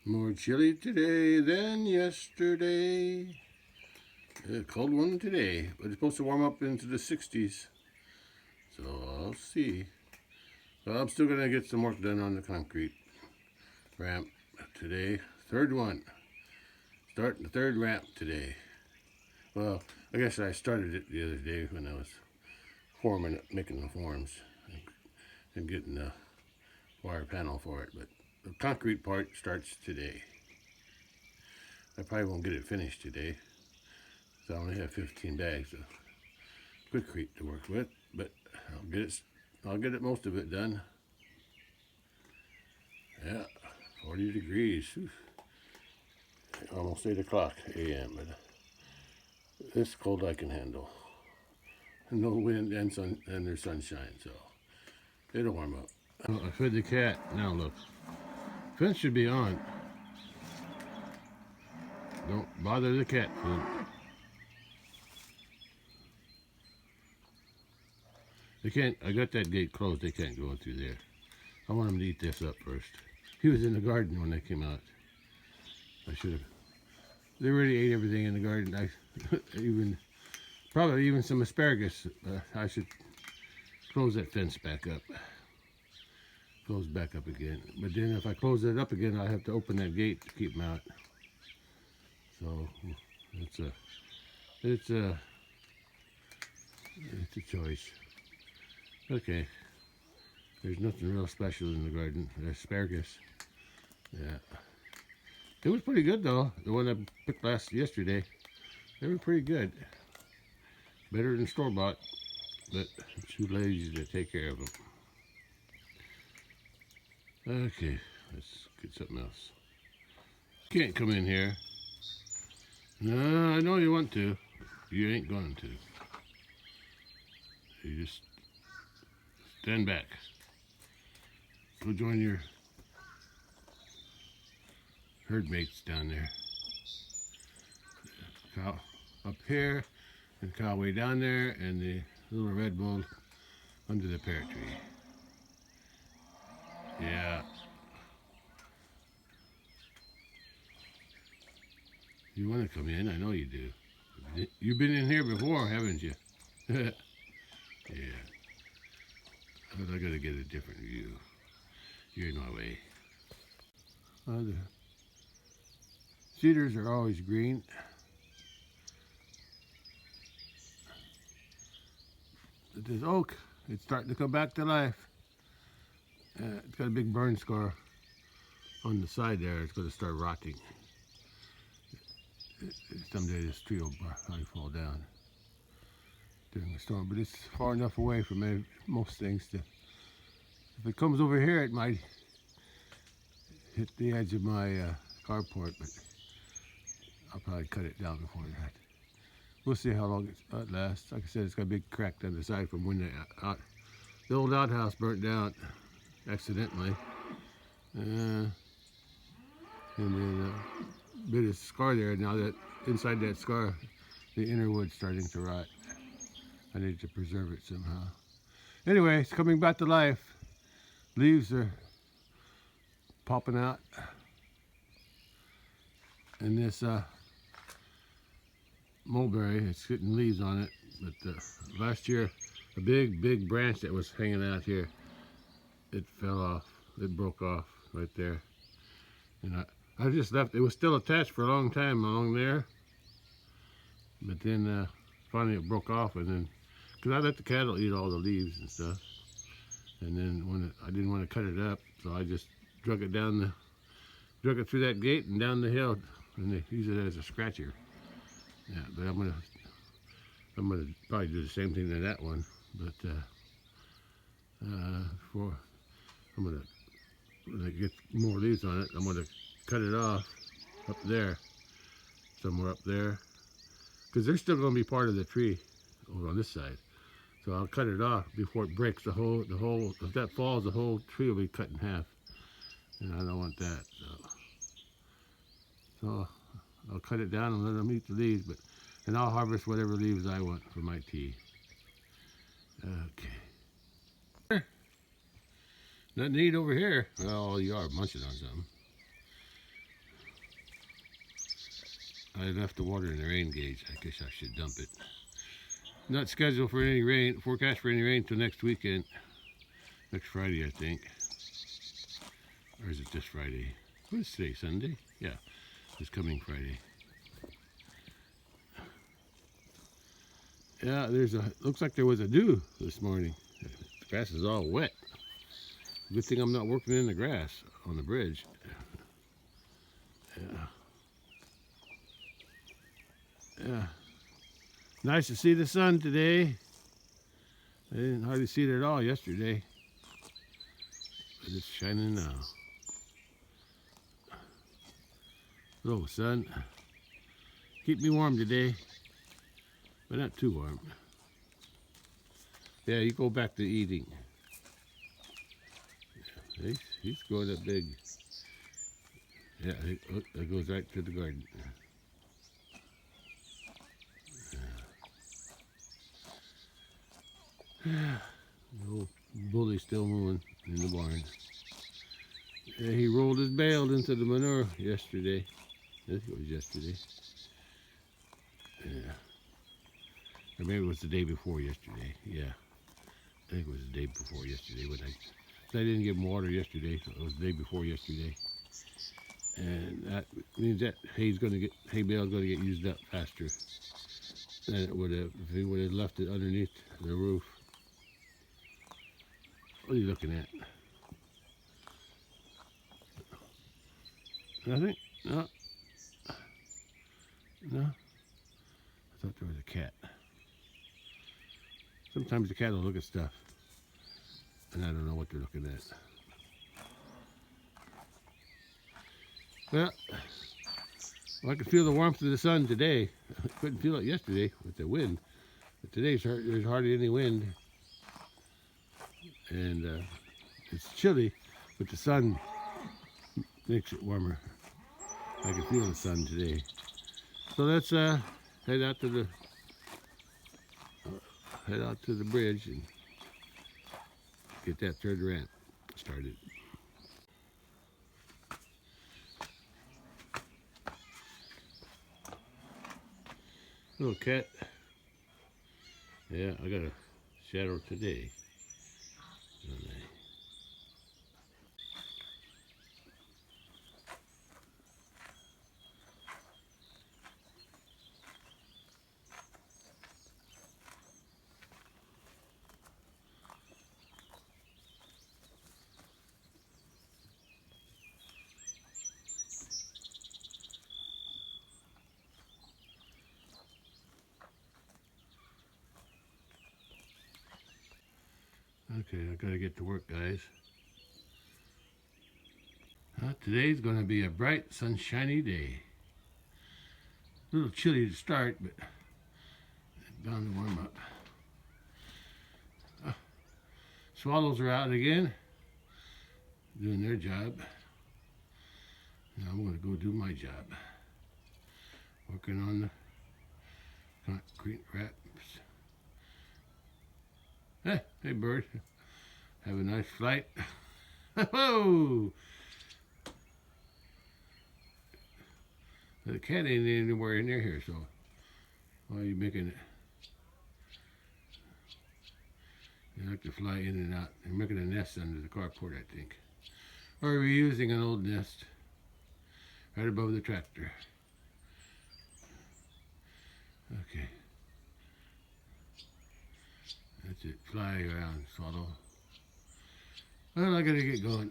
More chilly today than yesterday. A cold one today, but it's supposed to warm up into the 60s. So I'll see. But I'm still gonna get some work done on the concrete ramp today. Third one. Starting the third ramp today. Well, I guess I started it the other day when I was forming it, making the forms and getting the wire panel for it. But the concrete part starts today. I probably won't get it finished today. So I only have 15 bags of quikrete to work with, but I'll get it most of it done. Yeah, 40 degrees. Whew. Almost 8 o'clock a.m. But this cold I can handle. No wind and sun and there's sunshine, so it'll warm up. Oh, I fed the cat. Now look, fence should be on. Don't bother the cat food. They can't. I got that gate closed. They can't go through there. I want them to eat this up first. He was in the garden when they came out. I should have. They already ate everything in the garden. I probably even some asparagus. I should close that fence back up. Close back up again. But then if I close it up again, I have to open that gate to keep them out. So it's a choice. Okay. There's nothing real special in the garden. There's asparagus. Yeah. It was pretty good though. The one I picked yesterday. They were pretty good. Better than store-bought, but I'm too lazy to take care of them. Okay, let's get something else. Can't come in here. No, I know you want to. You ain't going to. You just stand back. Go join your herd mates down there. Cow up here, and cow way down there, and the little red bull under the pear tree. Yeah. You want to come in? I know you do. You've been in here before, haven't you? Yeah. But I gotta get a different view. You're in my way. The cedars are always green. But this oak, it's starting to come back to life. It's got a big burn scar on the side there. It's going to start rotting. Someday this tree will probably fall down during the storm, but it's far enough away from most things to, if it comes over here, it might hit the edge of my carport, but I'll probably cut it down before that. We'll see how long it lasts. Like I said, it's got a big crack down the side from when the old outhouse burnt down accidentally. And then a bit of scar there. Now that inside that scar, the inner wood's starting to rot. I need to preserve it somehow. Anyway, it's coming back to life. Leaves are popping out. And this mulberry, it's getting leaves on it. But last year, a big branch that was hanging out here, it fell off. It broke off right there. And I just left. It was still attached for a long time along there. But then finally it broke off, and then, because I let the cattle eat all the leaves and stuff. And then I didn't want to cut it up, so I just drug it it through that gate and down the hill, and they use it as a scratcher. Yeah, but I'm gonna probably do the same thing to that one. But when I get more leaves on it, I'm gonna cut it off up there, somewhere up there, because they're still gonna be part of the tree over on this side. So I'll cut it off before it breaks. The whole. If that falls, the whole tree will be cut in half, and I don't want that. So I'll cut it down and let them eat the leaves, and I'll harvest whatever leaves I want for my tea. Okay. Nothing to eat over here. Well, you are munching on something. I left the water in the rain gauge. I guess I should dump it. Not scheduled for any rain, forecast for any rain until next weekend. Next Friday, I think. Or is it this Friday? What is today, Sunday? Yeah, it's coming Friday. Yeah, looks like there was a dew this morning. The grass is all wet. Good thing I'm not working in the grass on the bridge. Yeah. Yeah. Nice to see the sun today. I didn't hardly see it at all yesterday. But it's shining now. Hello, sun. Keep me warm today, but not too warm. Yeah, you go back to eating. Yeah, he's growing up big. Yeah, it goes right to the garden. Yeah. The old bully's still moving in the barn. Yeah, he rolled his bale into the manure yesterday. I think it was yesterday. Yeah. Or maybe it was the day before yesterday. Yeah. I think it was the day before yesterday when I didn't give him water yesterday, so it was the day before yesterday. And that means that hay bale's gonna get used up faster than it would have if he would have left it underneath the roof. What are you looking at? Nothing? No. No? I thought there was a cat. Sometimes the cat will look at stuff, and I don't know what they're looking at. Well, I can feel the warmth of the sun today. I couldn't feel it yesterday with the wind, but today there's hardly any wind, and it's chilly, but the sun makes it warmer. I can feel the sun today. So let's head out to the bridge and get that third ramp started. Little cat. Yeah, I got a shadow today. Okay, I gotta get to work, guys. Today's gonna be a bright, sunshiny day. A little chilly to start, but it's bound to warm up. Swallows are out again, doing their job. Now I'm gonna go do my job. Working on the concrete wraps. Hey bird, have a nice flight. Whoa! The cat ain't anywhere near here, so why are you making it? You like to fly in and out. They're making a nest under the carport, I think. Or reusing an old nest right above the tractor. Okay. That's it. Fly around, swallow. Well, I gotta get going.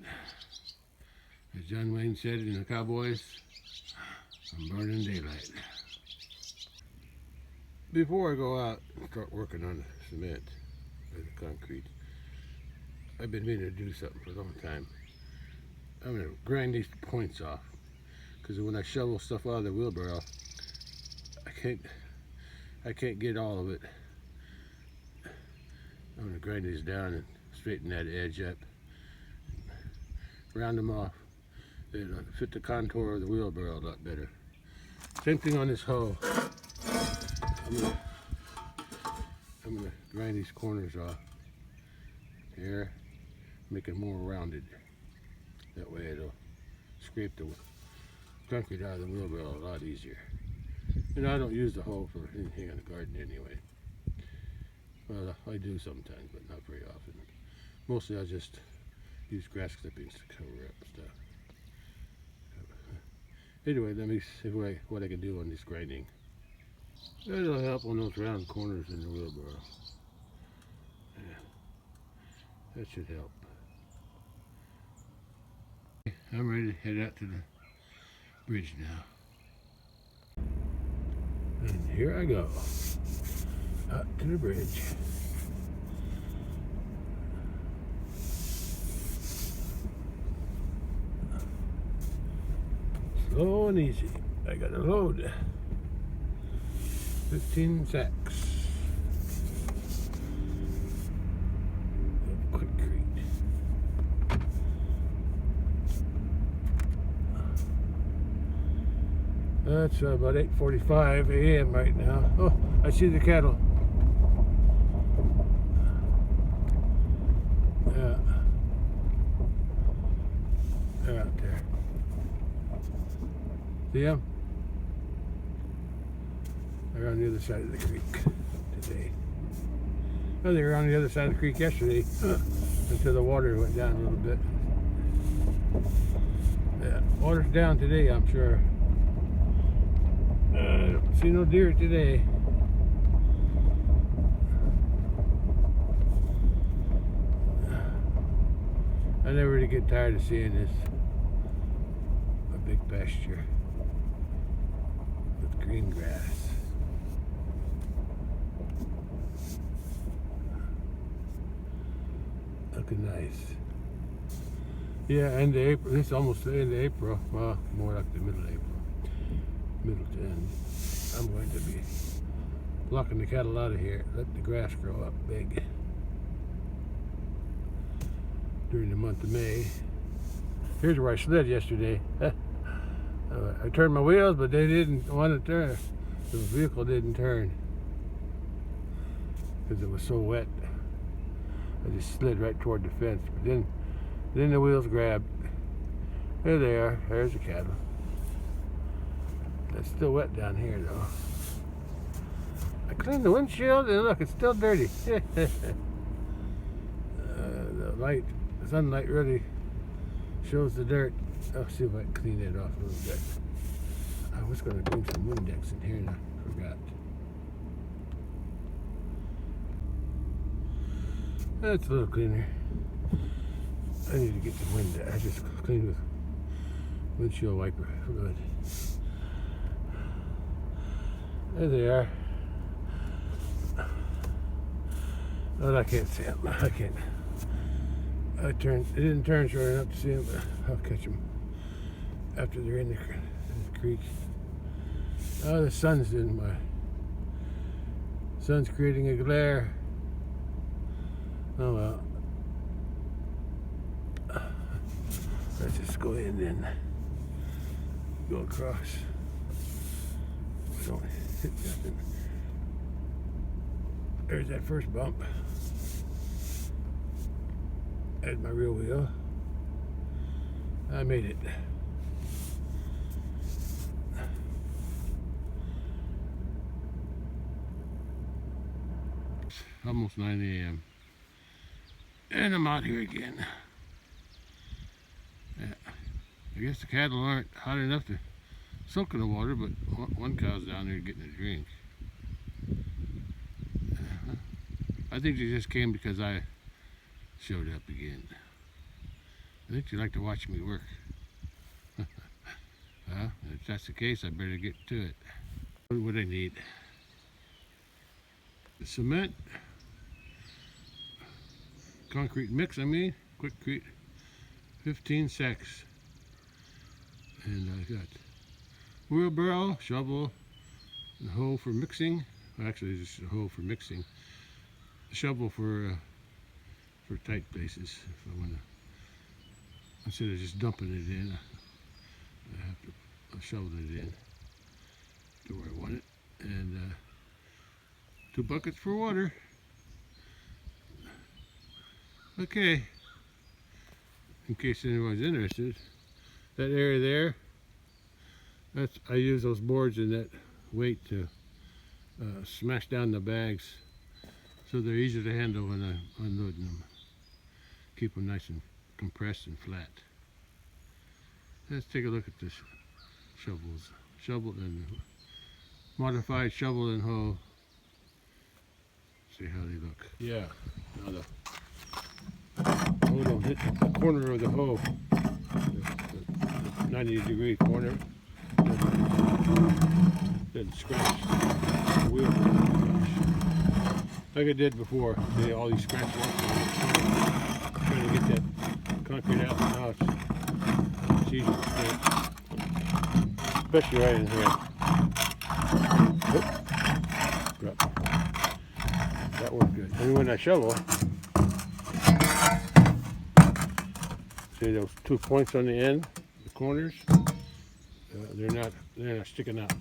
As John Wayne said in the Cowboys, I'm burning daylight. Before I go out and start working on the cement or the concrete, I've been meaning to do something for a long time. I'm gonna grind these points off, because when I shovel stuff out of the wheelbarrow, I can't get all of it. I'm gonna grind these down and straighten that edge up, round them off. It'll fit the contour of the wheelbarrow a lot better. Same thing on this hoe. I'm gonna grind these corners off here, make it more rounded. That way it'll scrape the concrete out of the wheelbarrow a lot easier. And I don't use the hoe for anything in the garden anyway. Well, I do sometimes, but not very often. Mostly I just use grass clippings to cover up stuff. Anyway, let me see what I can do on this grinding. That'll help on those round corners in the wheelbarrow. Yeah, that should help. I'm ready to head out to the bridge now. And here I go, out to the bridge. Slow and easy. I got a load. 15 sacks of quikrete. That's about 8:45 a.m. right now. Oh, I see the cattle. Yeah. They're out there. See them? They're on the other side of the creek today. Oh, they were on the other side of the creek yesterday until the water went down a little bit. Yeah, water's down today, I'm sure. I don't see no deer today. I never really get tired of seeing this. A big pasture with green grass. Looking nice. Yeah, end of April. It's almost the end of April. Well, more like the middle of April. Middle to end. I'm going to be blocking the cattle out of here. Let the grass grow up big during the month of May. Here's where I slid yesterday. I turned my wheels, but they didn't want to turn. The vehicle didn't turn because it was so wet. I just slid right toward the fence. But then the wheels grabbed. There they are. There's the cattle. It's still wet down here, though. I cleaned the windshield, and look, it's still dirty. The sunlight really shows the dirt. I'll see if I can clean it off a little bit. I was going to bring some Windex in here, and I forgot. That's a little cleaner. I need to get some Windex. I just cleaned with windshield wiper fluid. There they are. Oh, I can't see them. I can't. It didn't turn short enough to see them, but I'll catch them after they're in the creek. Oh, the sun's sun's creating a glare. Oh well. Let's just go in and go across. Don't hit nothing. There's that first bump. There's my rear wheel. I made it. It's almost 9 a.m. And I'm out here again. Yeah. I guess the cattle aren't hot enough to soak in the water, but one cow's down there getting a drink. I think they just came because I showed up again. I think you like to watch me work. Well, if that's the case, I better get to it. What do I need? The cement, concrete mix, quikrete, 15 sacks. And I got wheelbarrow, shovel, and hoe for mixing. Well, actually, it's just a hoe for mixing. A shovel for tight places. If I want to, instead of just dumping it in, I have to shovel it in to where I want it. And 2 buckets for water. Okay. In case anyone's interested, that area there, I use those boards in that weight to smash down the bags so they're easier to handle when I'm unloading them. Keep them nice and compressed and flat. Let's take a look at this shovels. Shovel and modified shovel and hoe. See how they look. Yeah. Now the hoe don't hit the corner of the hoe. The 90-degree corner. Then scratch the wheel. Like I did before. See all these scratch marks. Trying to get that concrete out. Now it's easy to get. Especially right in here. Yep. That worked good. And when I shovel, see those 2 points on the end, the corners, they're not sticking out.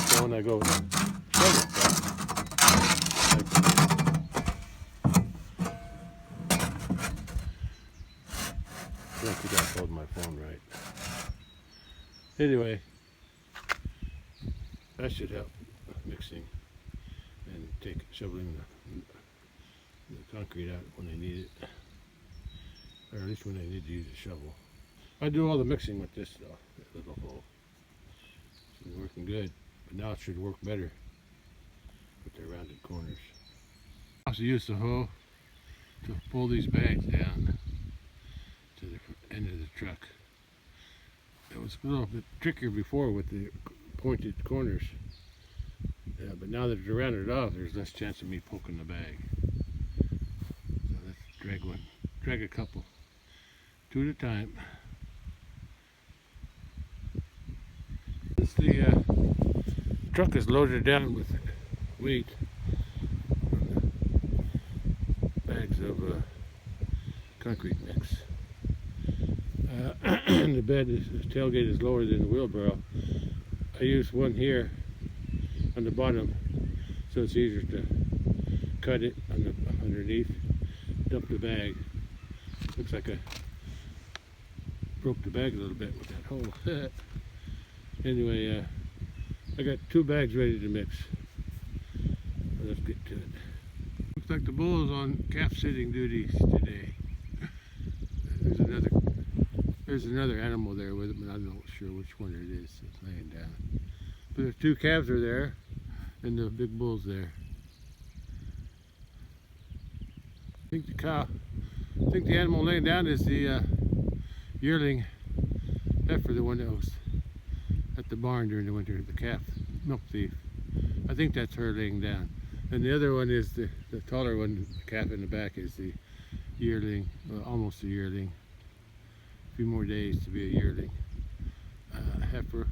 So when I go shovel, I don't think I hold my phone right. Anyway, that should help mixing and shoveling the concrete out when I need it, or at least when I need to use a shovel. I do all the mixing with this though, that little hole. It's working good, but now it should work better with the rounded corners. I also use the hoe to pull these bags down to the end of the truck. It was a little bit trickier before with the pointed corners, but now that they're rounded off, there's less chance of me poking the bag. So let's drag a couple, 2 at a time. Since the truck is loaded down with weight, bags of concrete mix. The tailgate is lower than the wheelbarrow. I use one here on the bottom so it's easier to cut it underneath, dump the bag. Looks like I broke the bag a little bit with that hole. Anyway, I got 2 bags ready to mix. Let's get to it. Looks like the bull is on calf sitting duties today. There's another animal there with him, but I'm not sure which one it is. It's laying down. But there's 2 calves are there, and the big bull's there. I think the animal laying down is the yearling heifer, the one that was at the barn during the winter, the calf milk thief. I think that's her laying down. And the other one is the taller one, the calf in the back is the yearling, well, almost a yearling. A few more days to be a yearling heifer.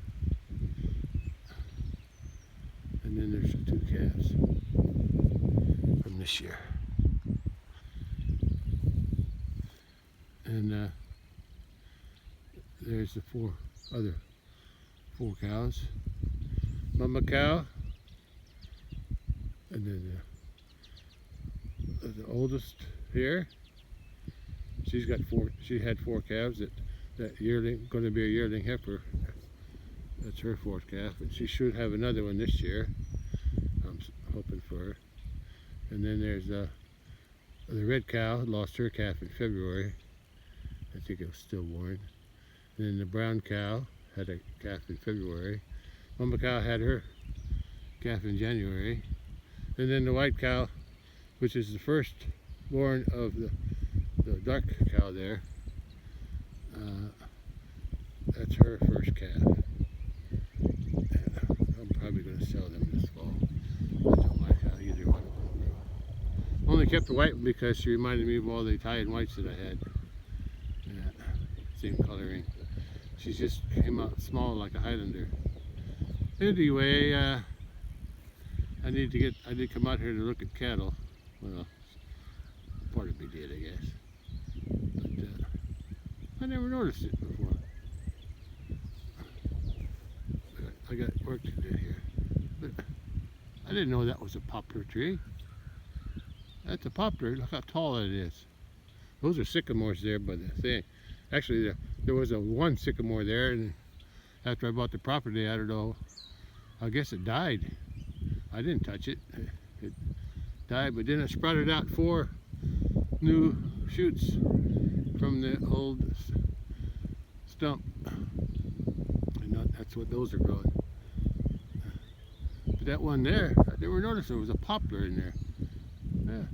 And then there's the 2 calves from this year. And there's the 4 cows. Mama cow, and then the oldest here. She had 4 calves. That yearling, going to be a yearling heifer. That's her 4th calf, and she should have another one this year. I'm hoping for her. And then there's the red cow, lost her calf in February. I think it was stillborn. And then the brown cow had a calf in February. Mama cow had her calf in January. And then the white cow, which is the first born of the dark cow there, that's her first calf. I'm probably going to sell them this fall. I don't like how either one of them grew. Only kept the white one because she reminded me of all the Italian whites that I had. Same coloring. She just came out small like a Highlander. Anyway, I did come out here to look at cattle. Well, part of me did, I guess. But I never noticed it before. But I got work to do here. But I didn't know that was a poplar tree. That's a poplar. Look how tall it is. Those are sycamores there by the thing. Actually, there was one sycamore there, and after I bought the property. I don't know. I guess it died. I didn't touch it. It died, but then it sprouted out 4 new shoots from the old stump. And that's what those are growing. But that one there, I never noticed there was a poplar in there. Yeah.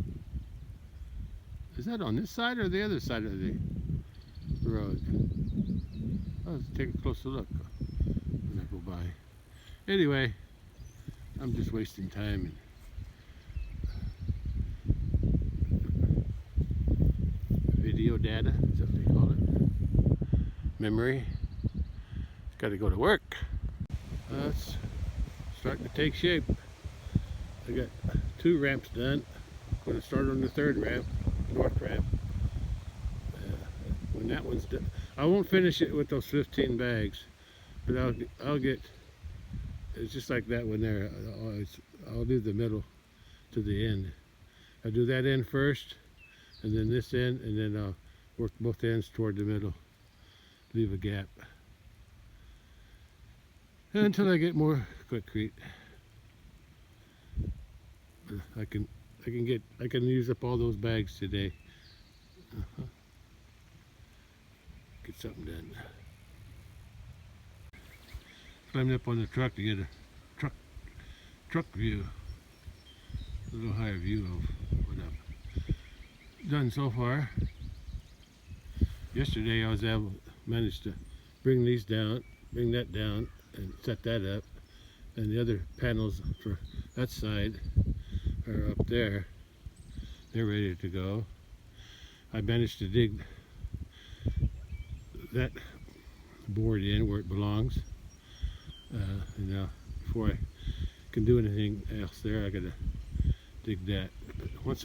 Is that on this side or the other side of the road? Let's take a closer look when I go by. Anyway, I'm just wasting time. Video data, is that what they call it? Memory. It's got to go to work. It's starting to take shape. I got 2 ramps done. I'm going to start on the 3rd ramp, north ramp. When that one's done, I won't finish it with those 15 bags, but I'll get. It's just like that one there. I'll do the middle to the end. I'll do that end first, and then this end, and then I'll work both ends toward the middle. Leave a gap until I get more quikrete. I can use up all those bags today. Get something done. Climbed up on the truck to get a truck view, a little higher view of what I've done so far. Yesterday I was managed to bring these down, bring that down, and set that up, and the other panels for that side are up there. They're ready to go. I managed to dig that board in where it belongs. Before I can do anything else there, I gotta dig that. But once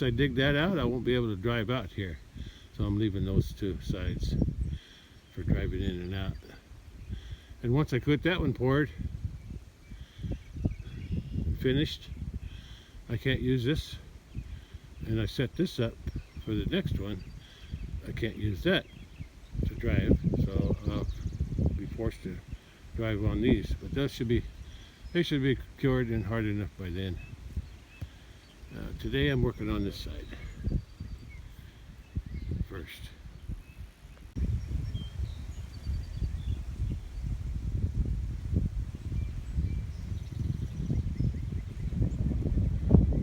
I dig that out, I won't be able to drive out here. So I'm leaving those 2 sides for driving in and out. And once I put that one poured, finished, I can't use this. And I set this up for the next one. I can't use that to drive, so I'll be forced to drive on these. But they should be cured and hard enough by then. Today I'm working on this side first.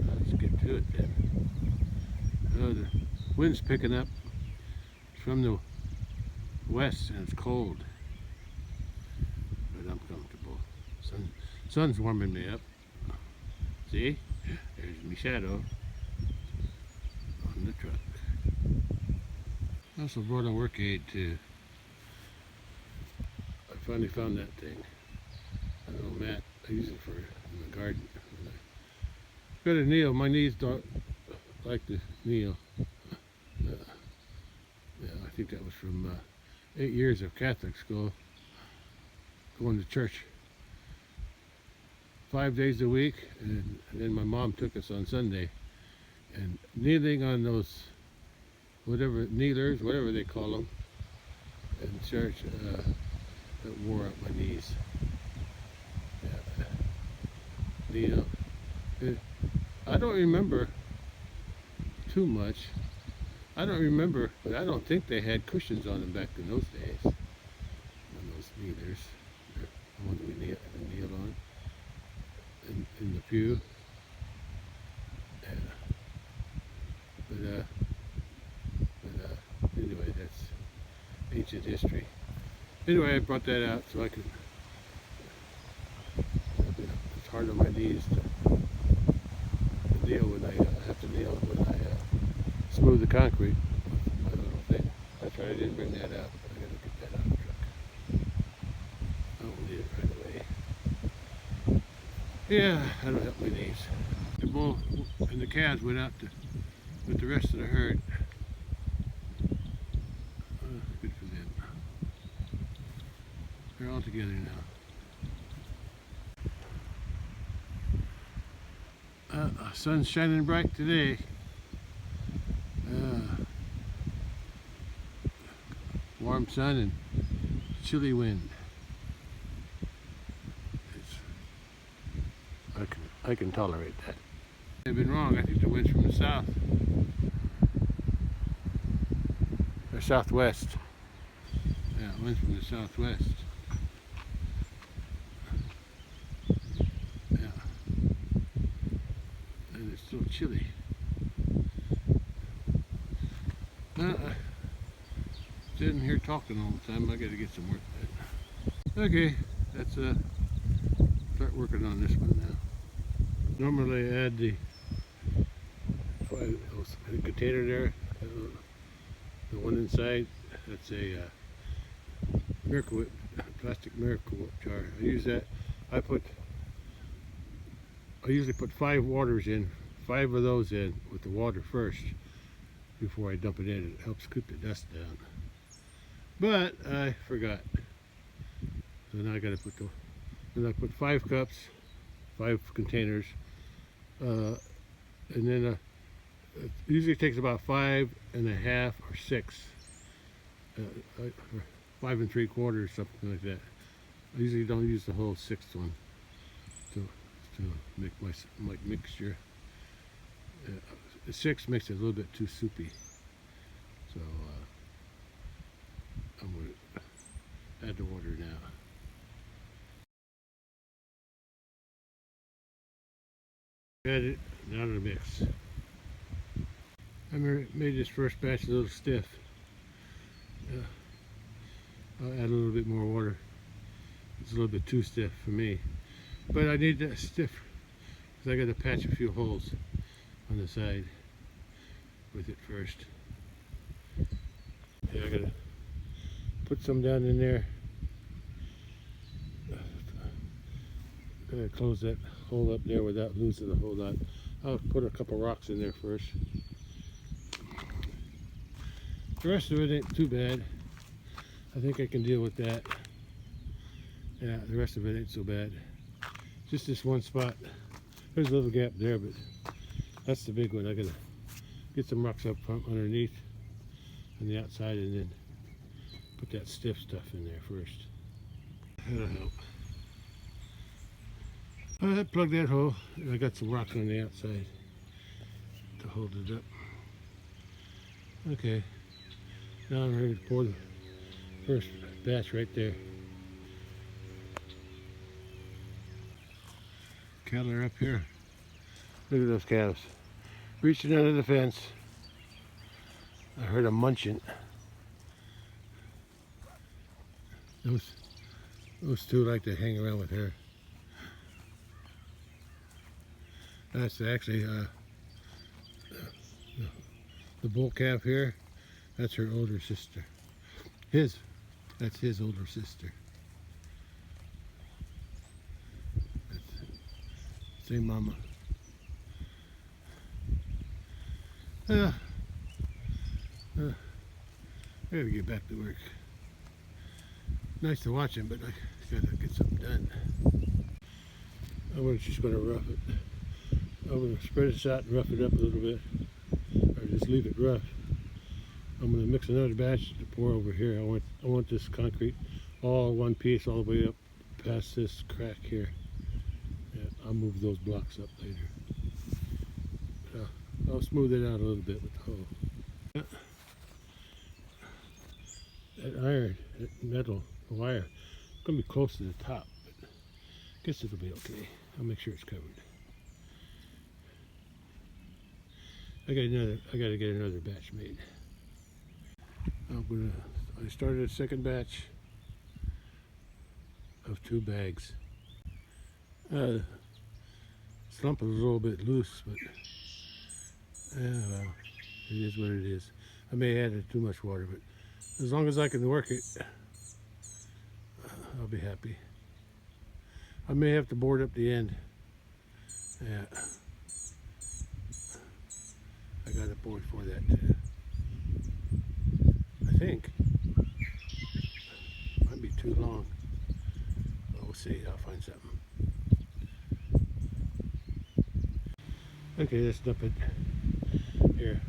Let's get to it then. The wind's picking up. It's from the west and it's cold, but I'm comfortable. Sun's warming me up. See, there's my shadow on the truck. I also brought a work aid too. I finally found that thing. I know Matt, I use it for in the garden. Got to kneel. My knees don't like to kneel. Yeah, I think that was from 8 years of Catholic school, going to church 5 days a week, and then my mom took us on Sunday, and kneeling on those kneelers, whatever they call them, in church, that wore out my knees. Yeah. I don't remember too much. I don't remember, but I don't think they had cushions on them back in those days. On those kneelers, the ones we kneel on in the pew. Yeah. But anyway, that's ancient history. Anyway, I brought that out so I could. It's hard on my knees to kneel when I have to kneel when I smooth the concrete. I don't know if that's right. I didn't bring that out. I gotta get that out of the truck. I don't need it right away. Yeah, that'll help my knees. The bull and the calves went out with the rest of the herd. Good for them. They're all together now. Sun's shining bright today. Warm sun and chilly wind. I can tolerate that. I've been wrong. I think the wind's from the south. Or southwest. Yeah, it wind's from the southwest. Yeah. And it's still chilly. Sitting here talking all the time. I gotta get some work done. Okay, let's start working on this one now. Normally I add the container there, the one inside. That's a Miracle Whip, plastic Miracle Whip jar. I use that. I usually put 5 waters in, 5 of those in with the water first before I dump it in. It helps keep the dust down. But I forgot. So now I gotta put then I put 5 cups, 5 containers, and then it usually takes about 5.5 or 6, 5 3/4, something like that. I usually don't use the whole 6th one to make my mixture. The 6 makes it a little bit too soupy, so I'm going to add the water now. Add it now to the mix. I made this first batch a little stiff. I'll add a little bit more water. It's a little bit too stiff for me, but I need that stiff because I got to patch a few holes on the side with it first. Yeah, I gotta put some down in there. Close that hole up there without losing a whole lot. I'll put a couple rocks in there first. The rest of it ain't too bad. I think I can deal with that. Yeah, the rest of it ain't so bad. Just this one spot. There's a little gap there, but that's the big one. I gotta get some rocks up underneath on the outside and then put that stiff stuff in there first. That'll help. I plugged that hole and I got some rocks on the outside to hold it up. Okay, now I'm ready to pour the first batch right there. Cattle are up here. Look at those calves. Reaching under the fence. I heard them munching. Those two like to hang around with her. That's actually the bull calf here. That's her older sister. That's his older sister. Same mama. I gotta get back to work. Nice to watch him, but I gotta get something done. I'm just gonna rough it. I'm gonna spread this out and rough it up a little bit, or just leave it rough. I'm gonna mix another batch to pour over here. I want this concrete all one piece all the way up past this crack here. Yeah, I'll move those blocks up later. I'll smooth it out a little bit with the hoe. Yeah. That iron, that metal wire, it's gonna be close to the top, but I guess it'll be okay. I'll make sure it's covered. I gotta get another batch made. I started a second batch of 2 bags. Slump is a little bit loose, but well, it is what it is. I may add too much water, but as long as I can work it, I'll be happy. I may have to board up the end. Yeah, I got a board for that too. I think might be too long. But we'll see. I'll find something. Okay, let's dump it here.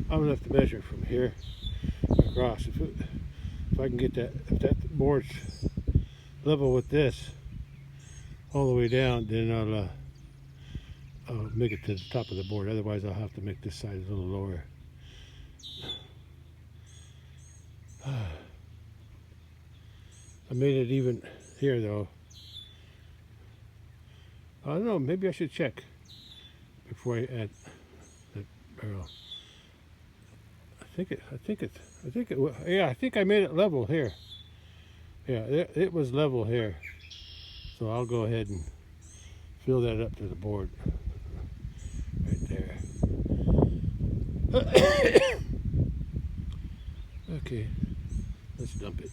I'm gonna have to measure from here across. If I can get that, if that board's level with this all the way down, then I'll make it to the top of the board. Otherwise, I'll have to make this side a little lower. I made it even here though. I don't know, maybe I should check before I add the barrel. Yeah, I think I made it level here. Yeah, it was level here. So I'll go ahead and fill that up to the board right there. Okay, let's dump it.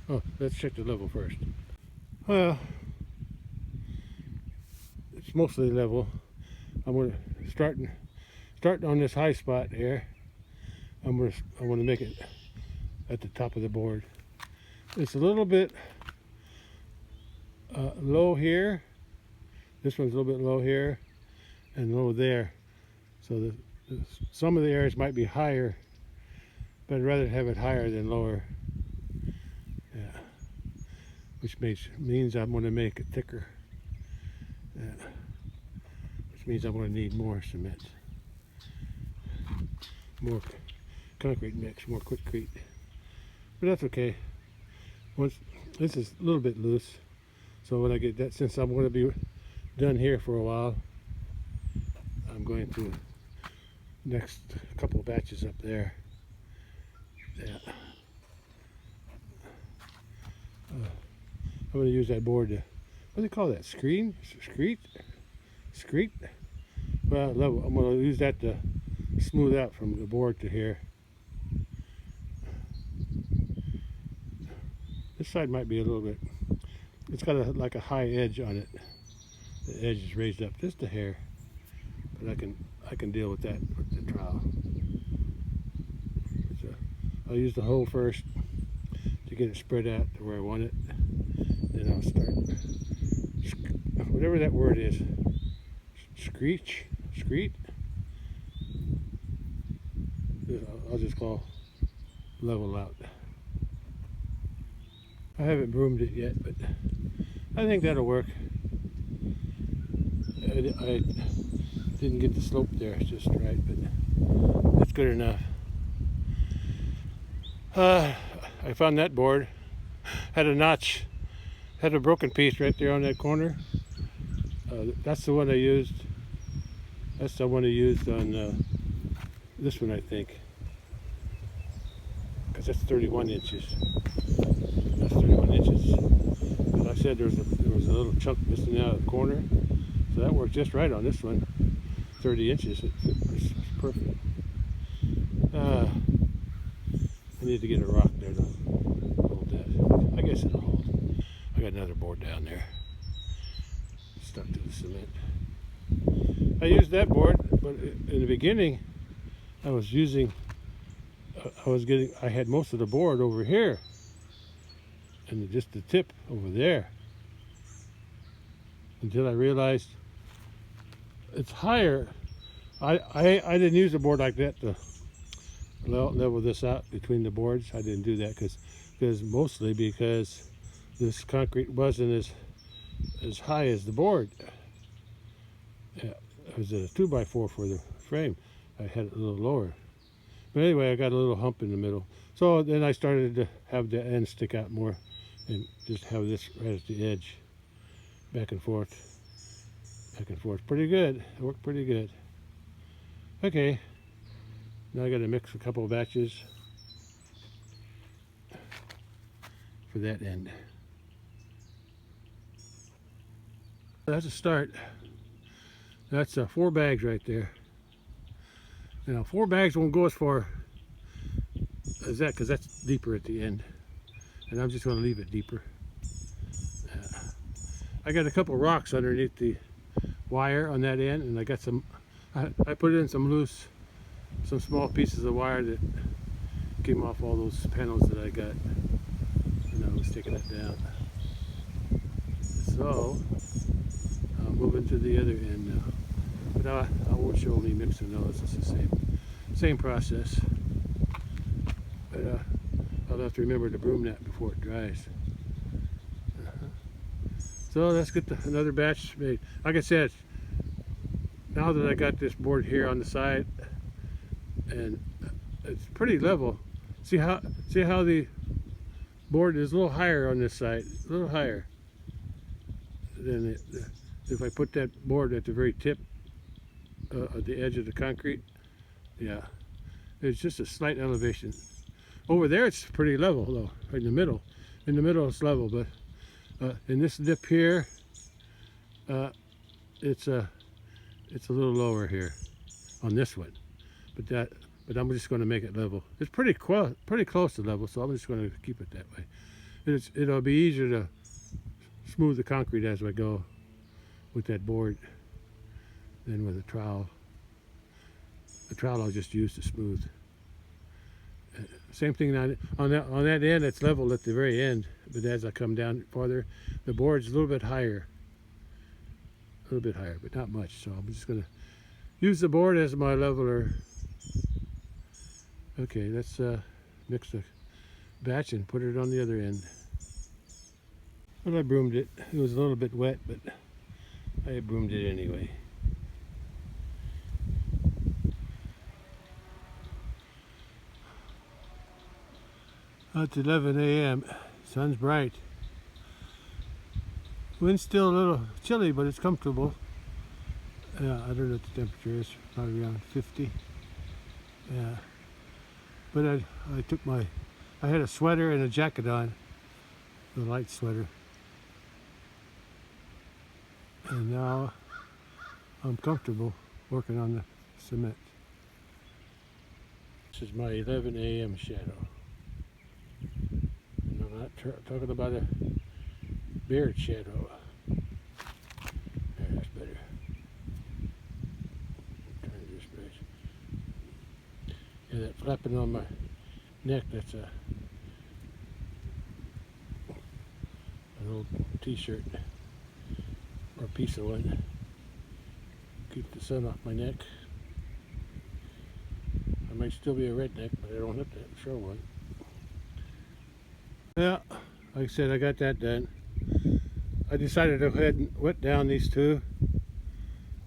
Oh, let's check the level first. Well, it's mostly level. I'm going to start on this high spot here. I want to make it at the top of the board. It's a little bit low here. This one's a little bit low here and low there. So some of the areas might be higher, but I'd rather have it higher than lower. Yeah, which means I'm going to make it thicker. Yeah. Which means I'm going to need more cement, more concrete mix, more quikrete. But that's okay. Once this is a little bit loose, so when I get that, since I'm going to be done here for a while, I'm going to next couple of batches up there. Yeah. I'm going to use that board to, what do they call that? Screed? Well, level. I'm going to use that to smooth out from the board to here. This side might be a little bit, it's got like a high edge on it. The edge is raised up just a hair, but I can deal with that with the trowel. So I'll use the hoe first to get it spread out to where I want it. Then I'll start, whatever that word is, screed. I'll just call level out. I haven't broomed it yet, but I think that'll work. I didn't get the slope there just right, but that's good enough. I found that board. Had a notch, had a broken piece right there on that corner. That's the one I used. That's the one I used on this one, I think. Because that's 31 inches. That's 31 inches. As I said, there was a little chunk missing out of the corner. So that worked just right on this one. 30 inches. It's perfect. I need to get a rock there to hold that. I guess it'll hold. I got another board down there. Stuck to the cement. I used that board, but in the beginning, I had most of the board over here, and just the tip over there, until I realized it's higher. I didn't use a board like that to level this out between the boards. I didn't do that mostly because this concrete wasn't as high as the board. Yeah, it was a 2x4 for the frame. I had it a little lower. But anyway, I got a little hump in the middle. So then I started to have the end stick out more and just have this right at the edge. Back and forth. Back and forth. Pretty good. It worked pretty good. Okay. Now I got to mix a couple of batches for that end. That's a start. That's 4 bags right there. Now 4 bags won't go as far as that because that's deeper at the end, and I'm just going to leave it deeper. I got a couple rocks underneath the wire on that end, and I got some. I put in some small pieces of wire that came off all those panels that I got, and I was taking it down. So I'm moving to the other end now. But I won't show me mixing those. It's the same process. But I'll have to remember to broom that before it dries. So let's get another batch made. Like I said, now that I got this board here on the side, and it's pretty level. See how the board is a little higher on this side, a little higher than if I put that board at the very tip at the edge of the concrete. Yeah, it's just a slight elevation. Over there it's pretty level though, right in the middle. In the middle it's level, but in this dip here, it's a little lower here on this one. But I'm just going to make it level. It's pretty close to level, so I'm just going to keep it that way. It'll be easier to smooth the concrete as I go with that board than with a trowel. The trowel I'll just use to smooth. Same thing on that end. It's level at the very end, but as I come down farther, the board's a little bit higher, but not much. So I'm just going to use the board as my leveler. Okay, let's mix the batch and put it on the other end. Well, I broomed it. It was a little bit wet, but I broomed it anyway. It's 11 a.m. Sun's bright. Wind's still a little chilly, but it's comfortable. I don't know what the temperature is. Probably around 50. Yeah. But I had a sweater and a jacket on, a light sweater. And now I'm comfortable working on the cement. This is my 11 a.m. shadow. And I'm not talking about a beard shadow. There, that's better. Turn this bridge. Yeah, that flapping on my neck, that's an old t-shirt or piece of one. Keep the sun off my neck. I might still be a redneck, but I don't have to show one. Yeah, like I said, I got that done. I decided to go ahead and wet down these two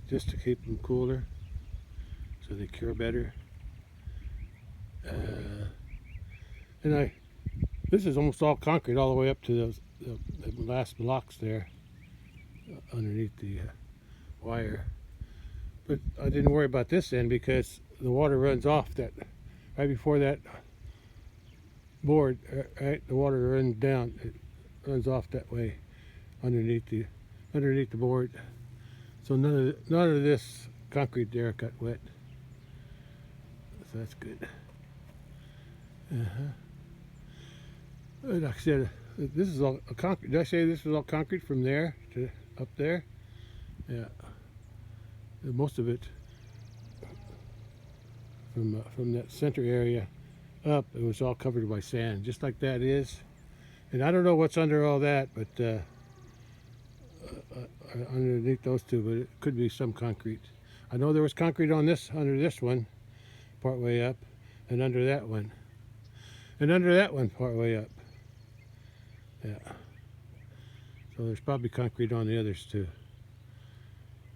just to keep them cooler so they cure better. And this is almost all concrete all the way up to the last blocks there underneath the wire. But I didn't worry about this end because the water runs off that right before that board. Right, the water runs down. It runs off that way underneath the board. So none of this concrete there got wet. So that's good. Like I said, this is all concrete. Did I say this was all concrete from there to up there? Yeah. Most of it from that center area up, it was all covered by sand, just like that is. And I don't know what's under all that, but underneath those two, but it could be some concrete. I know there was concrete on under this one, part way up, and under that one, and under that one, part way up. Yeah. So there's probably concrete on the others too.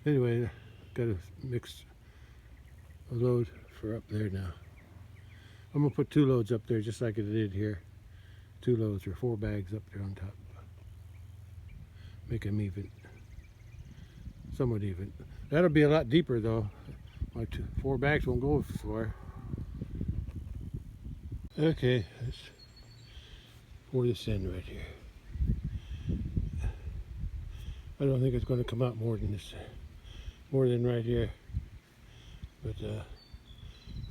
Anyway, got to mix a load for up there now. I'm gonna put 2 loads up there just like I did here. 2 loads or 4 bags up there on top. Make them even, somewhat even. That'll be a lot deeper though. My 4 bags won't go far. Okay, let's pour this in right here. I don't think it's going to come out more than this, more than right here. But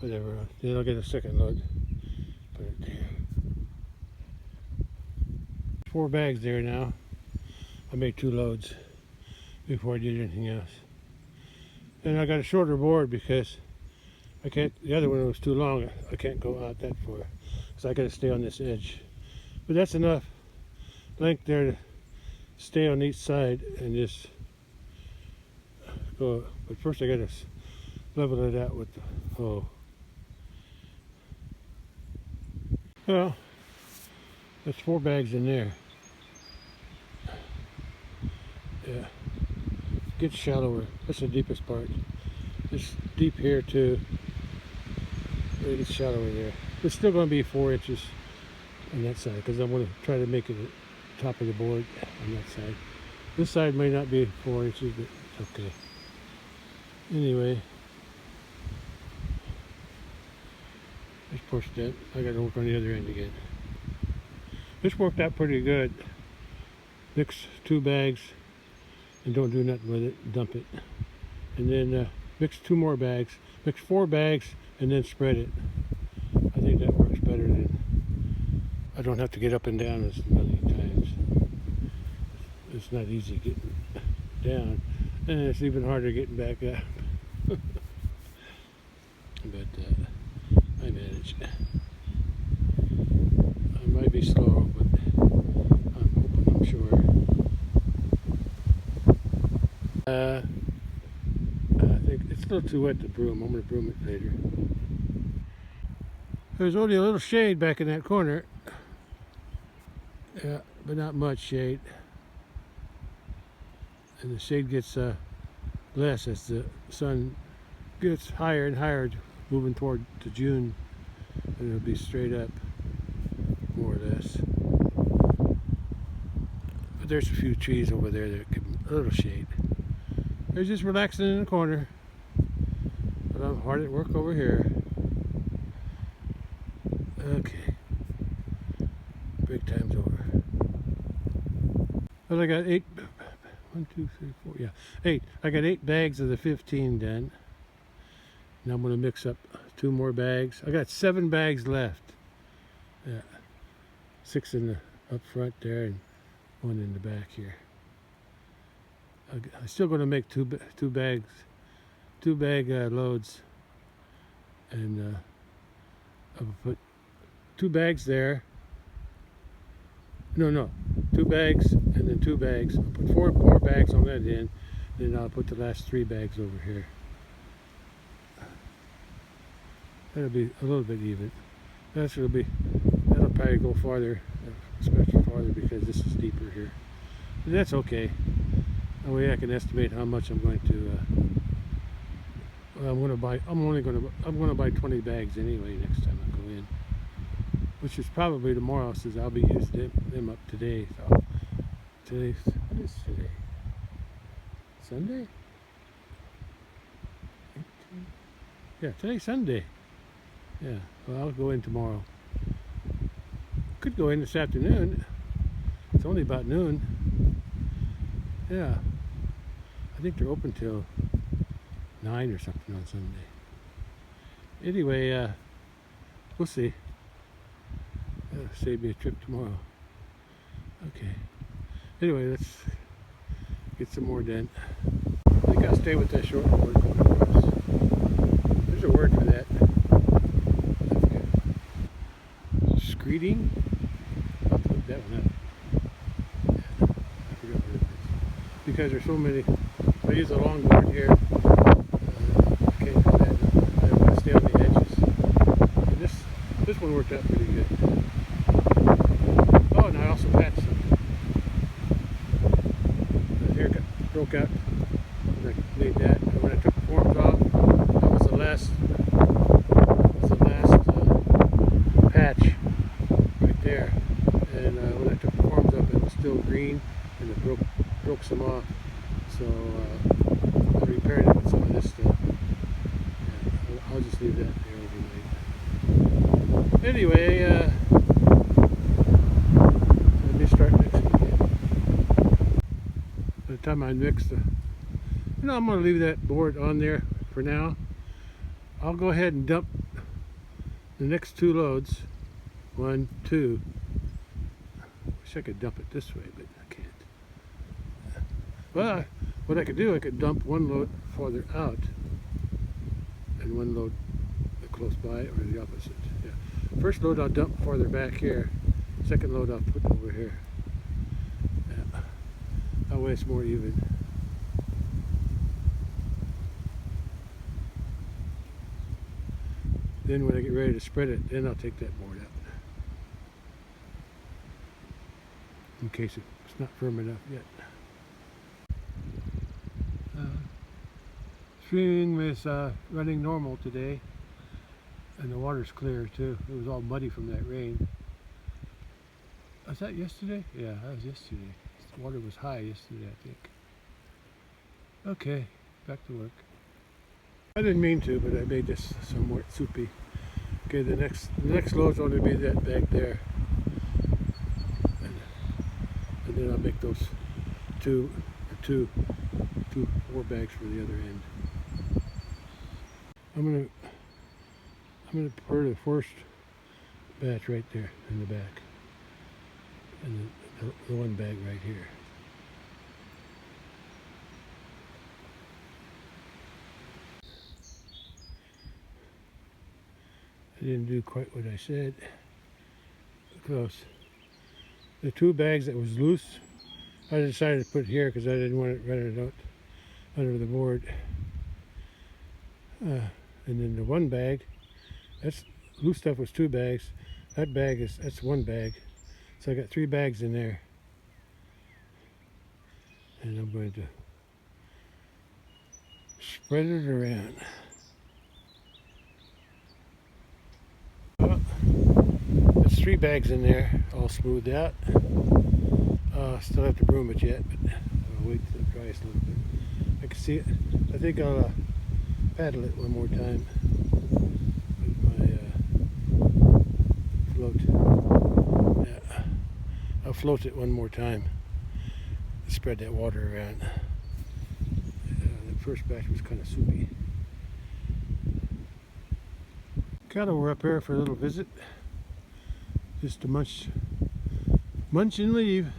whatever. Then I'll get a second load. Put it there. 4 bags there now. I made 2 loads before I did anything else. And I got a shorter board because I can't. The other one was too long. I can't go out that far, so I got to stay on this edge. But that's enough length there to stay on each side and just go. But first I got to level it out with the hoe. Well, that's 4 bags in there. Yeah, gets shallower. That's the deepest part. It's deep here too. It gets shallower there. It's still going to be 4 inches on that side because I want to try to make it at the top of the board on that side. This side may not be 4 inches, but it's okay. Anyway, let's push that. I got to work on the other end again. This worked out pretty good. Mix 2 bags and don't do nothing with it. Dump it. And then mix 2 more bags. Mix 4 bags and then spread it. I think that works better than, I don't have to get up and down as many times. It's not easy getting down, and it's even harder getting back up. But I manage. I might be slow, but I'm sure. I think it's a little too wet to broom. I'm going to broom it later. There's only a little shade back in that corner. Yeah, but not much shade. And the shade gets less as the sun gets higher and higher, moving toward to June, and it'll be straight up, more or less. But there's a few trees over there that give a little shade. They're just relaxing in the corner, but I'm hard at work over here. Okay, break time's over. Well, I got 8. 1, 2, 3, 4. Yeah, 8. I got 8 bags of the 15 done. Now I'm going to mix up 2 more bags. I got 7 bags left. Yeah, 6 in the up front there and 1 in the back here. I'm still going to make two bag loads, and I'll put 2 bags there. No, 2 bags and then 2 bags. I'll put 4 more bags on that end, then I'll put the last 3 bags over here. That'll be a little bit even. That'll probably go farther, especially farther because this is deeper here. But that's okay. That way I can estimate how much I'm going to. I'm going to buy 20 bags anyway next time I go in, which is probably tomorrow, since I'll be using them up today. So what is today? Sunday? Yeah, today's Sunday. Yeah, well, I'll go in tomorrow. Could go in this afternoon. It's only about noon. Yeah, I think they're open till 9 or something on Sunday. Anyway, we'll see. That'll save me a trip tomorrow. Okay. Anyway, let's get some more done. I think I'll stay with that short board. There's a word for that. Screeding? I'll have to look that one up. Yeah, I forgot what it is. Because there's so many. I use a long board here. I can't do that. I want to stay on the edges. And this one worked out pretty good. Oh, and I also patched something. The hair broke out when I made that. And when I took the forms off, that was the last patch right there. And when I took the forms up, it was still green, and it broke some off. So I repaired it with some of this stuff. Yeah, I'll just leave that there overnight. Anyway, let me start mixing again. By the time I mix I'm going to leave that board on there for now. I'll go ahead and dump the next 2 loads. 1, 2. Wish I could dump it this way, but I can't. Well, what I could do, I could dump 1 load farther out and 1 load close by, or the opposite. Yeah. First load I'll dump farther back here. Second load I'll put over here. Yeah. That way it's more even. Then when I get ready to spread it, then I'll take that board out. In case it's not firm enough yet. Stream is running normal today, and the water's clear too. It was all muddy from that rain. Was that yesterday? Yeah, that was yesterday. The water was high yesterday, I think. Okay, back to work. I didn't mean to, but I made this somewhat soupy. Okay, the next load's going to be that back there, and then I'll make those two 4 bags for the other end. I'm gonna pour the first batch right there in the back, and then the 1 bag right here. I didn't do quite what I said. Close. The 2 bags that was loose, I decided to put here because I didn't want it running out under the board. And then the 1 bag, that's loose stuff was 2 bags. That's 1 bag. So I got 3 bags in there. And I'm going to spread it around. Well, there's 3 bags in there, all smoothed out. Still have to broom it yet, but I'll wait till it dries a little bit. I can see it. I think I'll paddle it one more time with my float. Yeah, I'll float it one more time. Spread that water around. The first batch was kind of soupy. Cattle were up here for a little visit, just to munch and leave.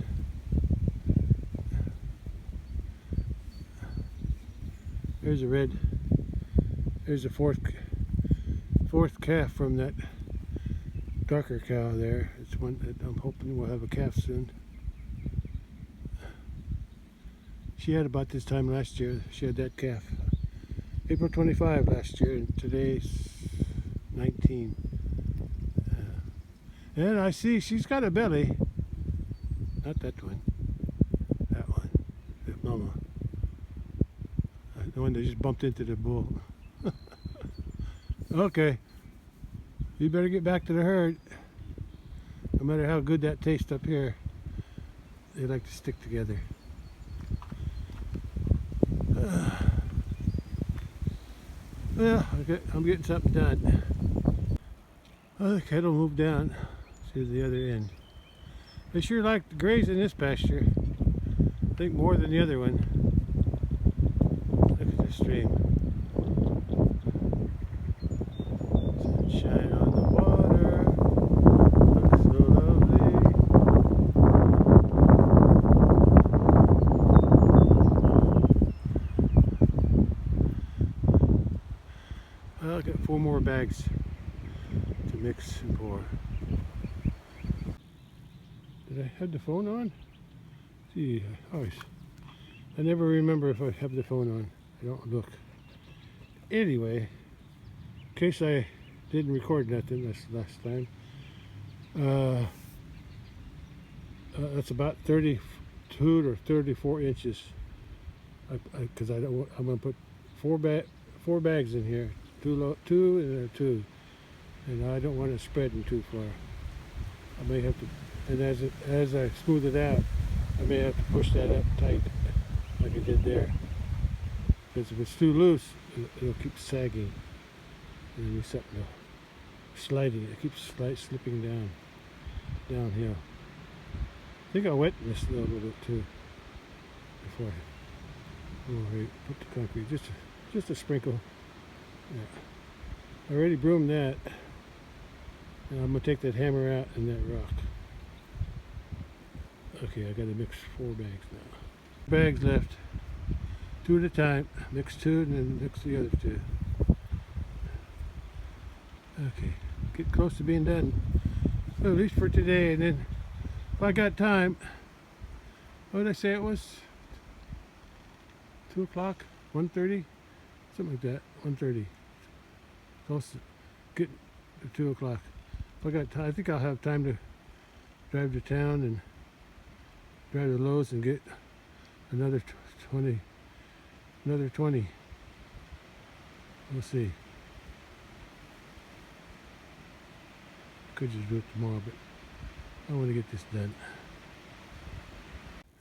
There's a fourth calf from that darker cow there. It's one that I'm hoping we'll have a calf soon. She had about this time last year, she had that calf. April 25 last year, and today's 19. And I see she's got a belly. Not that one. That one. That mama. The one that just bumped into the bull. Okay. You better get back to the herd. No matter how good that tastes up here, they like to stick together. Well, okay, I'm getting something done. Oh, the cattle moved down to the other end. They sure like to graze in this pasture. I think more than the other one. Look at this stream. Sunshine on the water. Looks so lovely. I'll get 4 more bags to mix and pour. Did I have the phone on? Gee, I never remember if I have the phone on. I don't look. Anyway, in case I didn't record nothing this last time, that's about 32 or 34 inches. Because I'm going to put 4 bags in here, 2 and 2, and I don't want it spreading too far. I may have to. And as I smooth it out, I may have to push that up tight, like I did there. Because if it's too loose, it'll keep sagging. And then you something sliding. It keeps slipping downhill. I think I'll wet this a little bit too before I put the concrete. Just a sprinkle. Yeah. I already broomed that. And I'm gonna take that hammer out and that rock. Okay, I gotta mix 4 bags now. Bags left, 2 at a time. Mix 2 and then mix the other 2. Okay, get close to being done. Well, at least for today, and then if I got time, what did I say it was? 2 o'clock, 1:30, something like that. 1:30. Close to get to 2 o'clock. If I got time, I think I'll have time to drive to town and drive to Lowe's and get another 20 We'll see. Could just do it tomorrow, but I want to get this done.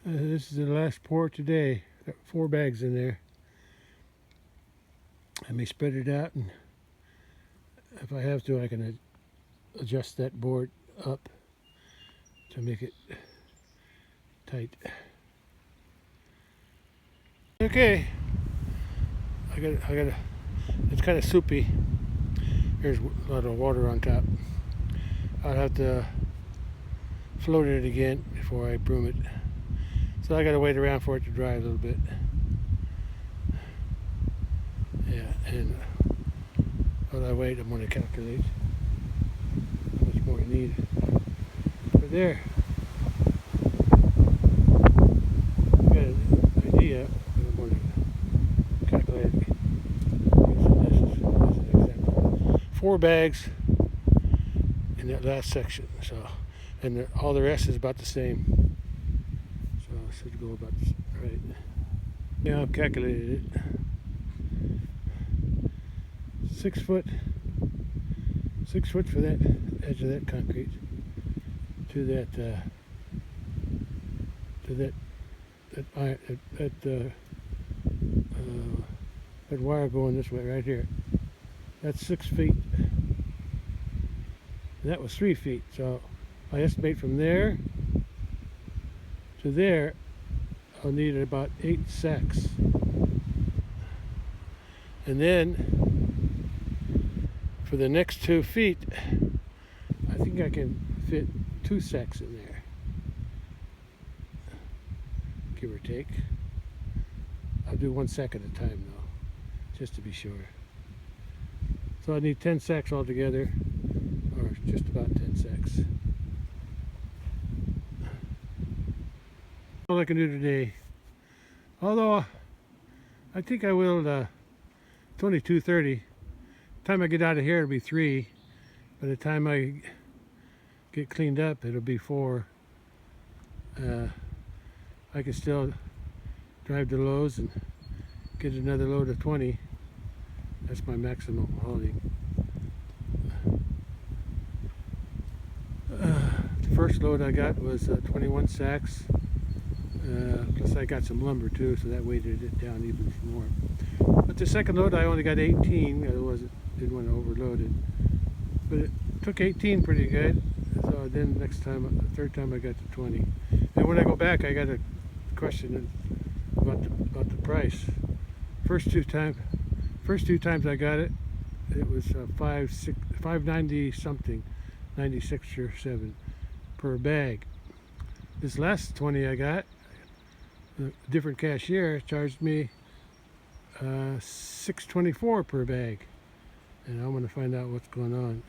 This is the last pour today. Got 4 bags in there. I may spread it out, and if I have to, I can adjust that board up to make it tight. Okay, I got it's kind of soupy. There's a lot of water on top. I'll have to float it again before I broom it. So I gotta wait around for it to dry a little bit. Yeah, and while I wait, I'm gonna calculate how much more I need. But there, I got an idea. I'm gonna calculate. This is an example. 4 bags in that last section. So, and all the rest is about the same. So I should go about right. Now I've calculated it. 6 foot. 6 foot for that edge of that concrete to that wire going this way right here. That's 6 feet. And that was 3 feet. So I estimate from there to there, I'll need about 8 sacks. And then for the next 2 feet, I think I can fit 2 sacks in there, give or take. I'll do 1 sack at a time though, just to be sure. So I need 10 sacks altogether, or just about 10 sacks. All I can do today. Although I think I will. It's only 2:30. Time I get out of here, it'll be 3. By the time I get cleaned up, it'll be 4. I can still drive to Lowe's and get another load of 20. That's my maximum hauling. The first load I got was 21 sacks. Plus I got some lumber too, so that weighted it down even more. But the second load I only got 18. I didn't want to overload it. But it took 18 pretty good. So then next time, the third time I got to 20. And when I go back, I got a question about the price. First two times I got it, it was $5.90 something, 96 or 7 per bag. This last 20 I got, a different cashier charged me $6.24 per bag, and I'm going to find out what's going on.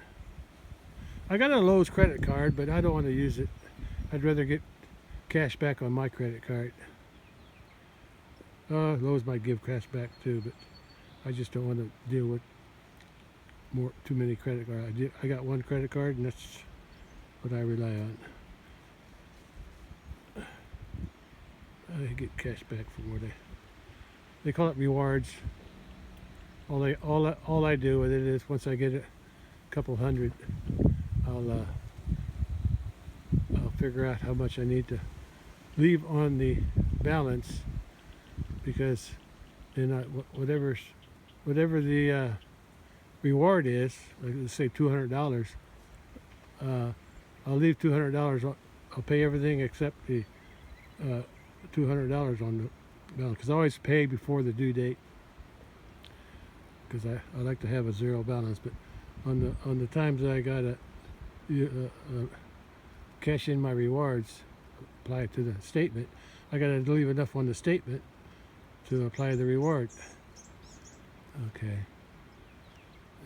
I got a Lowe's credit card, but I don't want to use it. I'd rather get cash back on my credit card. Lowe's might give cash back too, but I just don't want to deal with too many credit cards. I got 1 credit card, and that's what I rely on. I get cash back from where they call it rewards. All I do with it is once I get a couple hundred, I'll figure out how much I need to leave on the balance, because then whatever the reward is, like let's say $200, I'll leave $200. I'll pay everything except the $200 on the balance, because I always pay before the due date, because I like to have a 0 balance. But on the times that I gotta cash in my rewards, apply it to the statement, I gotta leave enough on the statement to apply the reward. Okay,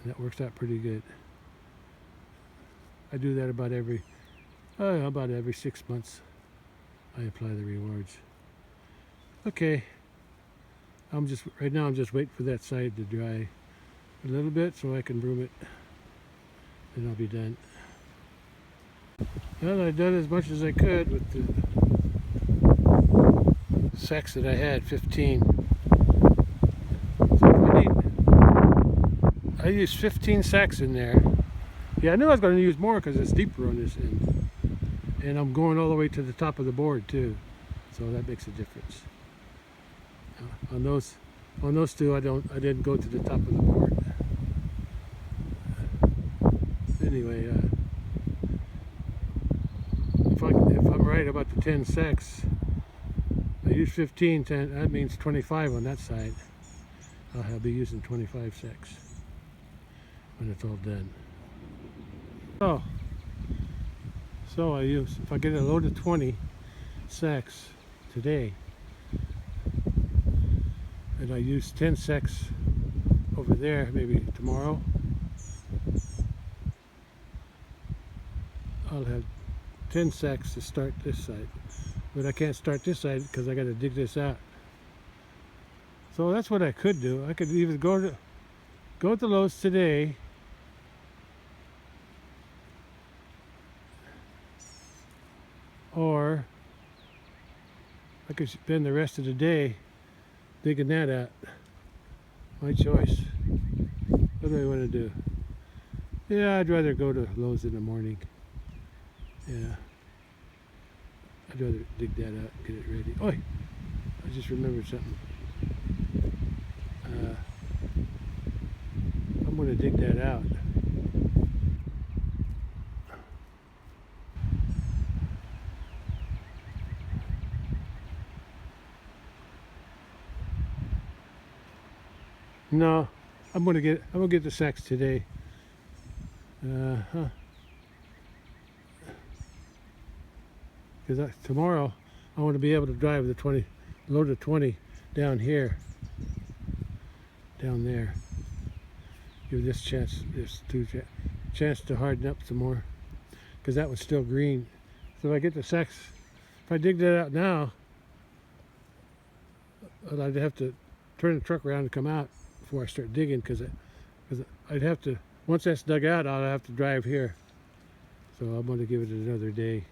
and that works out pretty good. I do that about every 6 months. I apply the rewards. Okay, right now I'm just waiting for that side to dry a little bit so I can broom it, and I'll be done. Well, I've done as much as I could with the sacks that I had, 15. So I used 15 sacks in there. Yeah, I knew I was going to use more because it's deeper on this end. And I'm going all the way to the top of the board too. So that makes a difference. On those two I didn't go to the top of the board. Anyway, if I'm right about the 10 sacks, I use 15, 10, that means 25 on that side. I'll be using 25 sacks when it's all done. So I use, if I get a load of 20 sacks today, and I use 10 sacks over there maybe tomorrow, I'll have 10 sacks to start this side. But I can't start this side because I got to dig this out. So that's what I could do. I could either go to Lowe's today, or I could spend the rest of the day digging that out. My choice. What do I want to do? Yeah, I'd rather go to Lowe's in the morning. Yeah. I'd rather dig that out, get it ready. Oh, I just remembered something. I'm going to dig that out. No, I'm gonna get the sacks today. Because tomorrow I want to be able to drive the load of 20 down here, down there. Give this chance to harden up some more, because that one's still green. So if I get the sacks, if I dig that out now, I'd have to turn the truck around and come out before I start digging, because I'd have to, once that's dug out, I'll have to drive here. So I'm going to give it another day.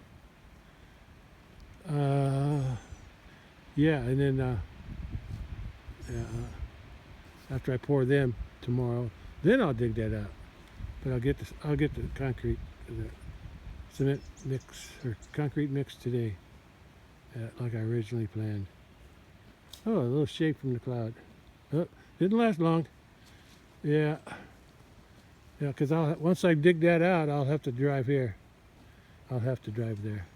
Yeah, and then after I pour them tomorrow, then I'll dig that out. But I'll get the concrete, the cement mix or concrete mix today, like I originally planned. Oh, a little shake from the cloud. Oh, didn't last long. Yeah, because once I dig that out, I'll have to drive here. I'll have to drive there.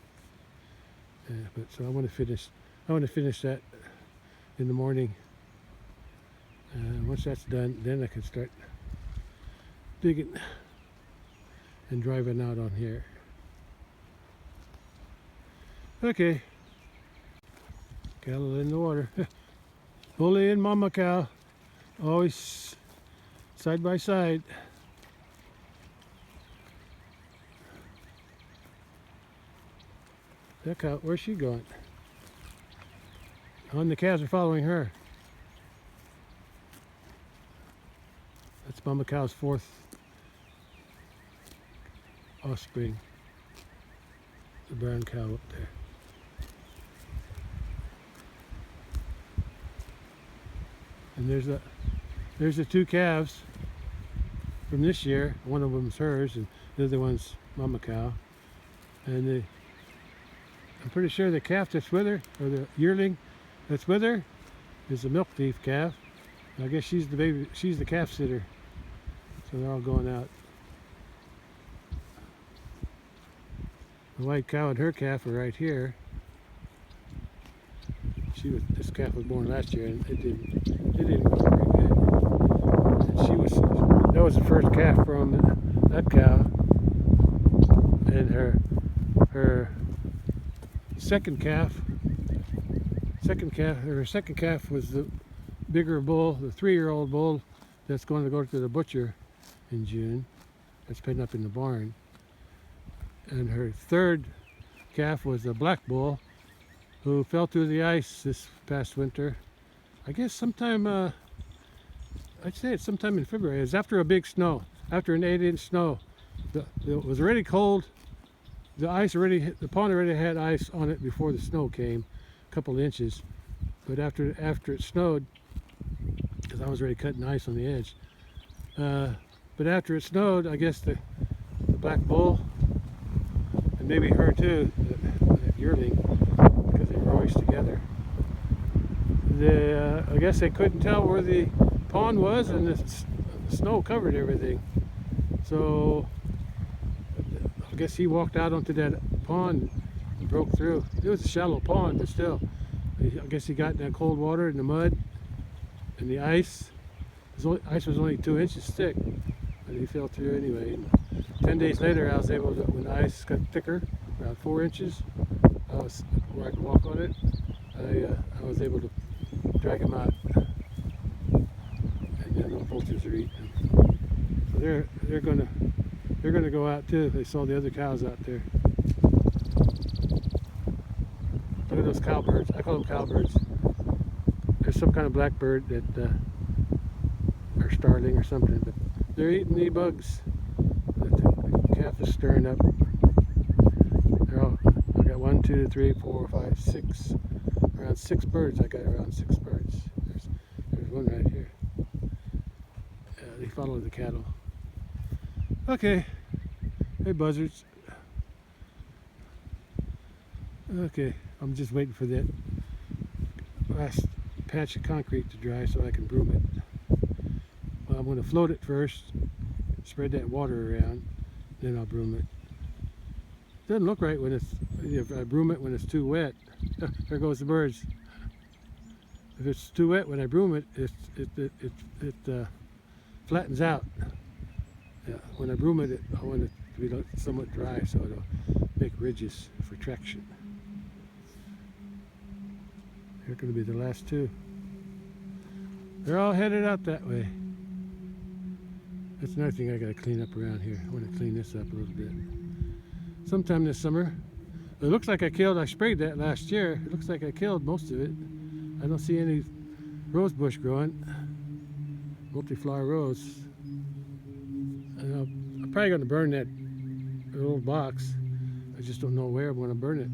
Yeah, but so I want to finish that in the morning. Once that's done, then I can start digging and driving out on here. Okay. Cattle in the water. Bully and mama cow, always side by side. That cow, where's she going? And the calves are following her. That's mama cow's fourth offspring. The brown cow up there. And there's the two calves from this year. One of them's hers, and the other one's mama cow. And I'm pretty sure the calf that's with her, or the yearling that's with her, is a milk thief calf. I guess she's the baby. She's the calf sitter. So they're all going out. The white cow and her calf are right here. This calf was born last year, and it didn't grow very good. And that was the first calf from that cow, and her second calf was the bigger bull, the 3-year-old bull that's going to go to the butcher in June. That's penned up in the barn. And her third calf was a black bull who fell through the ice this past winter. I guess sometime, I'd say it's sometime in February. It was after a big snow, after an 8-inch snow. It was already cold. The pond already had ice on it before the snow came, a couple inches. But after it snowed, because I was already cutting ice on the edge, But after it snowed, I guess the black bull, and maybe her too, that yearling, because they were always together. I guess they couldn't tell where the pond was, and the snow covered everything. So I guess he walked out onto that pond and broke through. It was a shallow pond, but still. I guess he got in that cold water and the mud and the ice. The ice was only 2 inches thick, but he fell through anyway. 10 days later, I was able to, when the ice got thicker, around 4 inches, where I could walk on it, I was able to drag him out, and then the poultries are eating him. So they're gonna go out too. They saw the other cows out there. Look at those cowbirds. I call them cowbirds. There's some kind of blackbird that or starling or something, but they're eating the bugs that the calf is stirring up. I got 1, 2, 3, 4, 5, 6. Around 6 birds. I got around 6 birds. There's one right here. They follow the cattle. Okay. Hey, buzzards. Okay, I'm just waiting for that last patch of concrete to dry so I can broom it. Well, I'm going to float it first, spread that water around, then I'll broom it. Doesn't look right when if I broom it when it's too wet. There goes the birds. If it's too wet when I broom it, it flattens out. Yeah, when I broom it, I want it to be somewhat dry so it'll make ridges for traction. They're going to be the last 2. They're all headed out that way. That's another thing I got to clean up around here. I want to clean this up a little bit. Sometime this summer. It looks like I sprayed that last year. It looks like I killed most of it. I don't see any rose bush growing. Multi-flower rose. And I'm probably going to burn that little box. I just don't know where I'm going to burn it.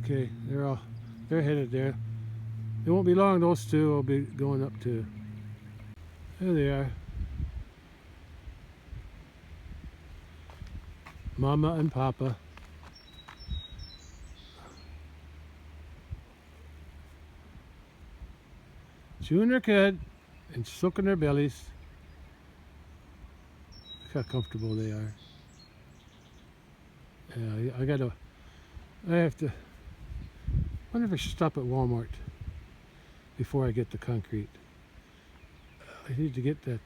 Okay, they're headed there. It won't be long, those 2 will be going up too. There they are. Mama and Papa. Chewing their cud and soaking their bellies. Look how comfortable they are. Yeah, I have to, I wonder if I should stop at Walmart before I get the concrete. I need to get that,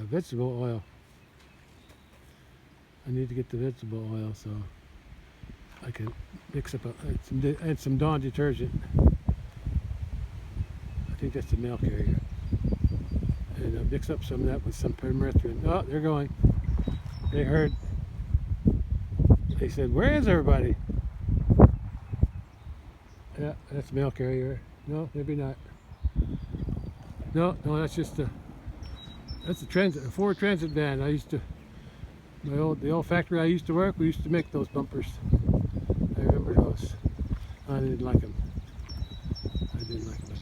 vegetable oil. I need to get the vegetable oil so I can mix up and some Dawn detergent. I think that's the mail carrier. And I'll mix up some of that with some permethrin. Oh, they're going. They heard. They said, "Where is everybody?" Yeah, that's mail carrier. No, maybe not. No, that's just that's a Ford Transit van. I used to, the old factory I used to work, we used to make those bumpers. I remember those. I didn't like them. I didn't like them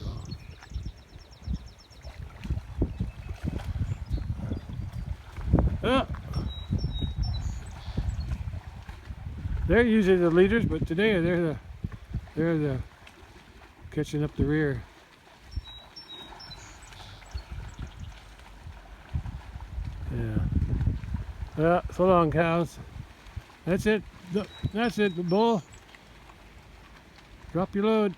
at all. Oh! They're usually the leaders, but today they're the catching up the rear. Yeah. Well, so long, cows. That's it. That's it, bull. Drop your load.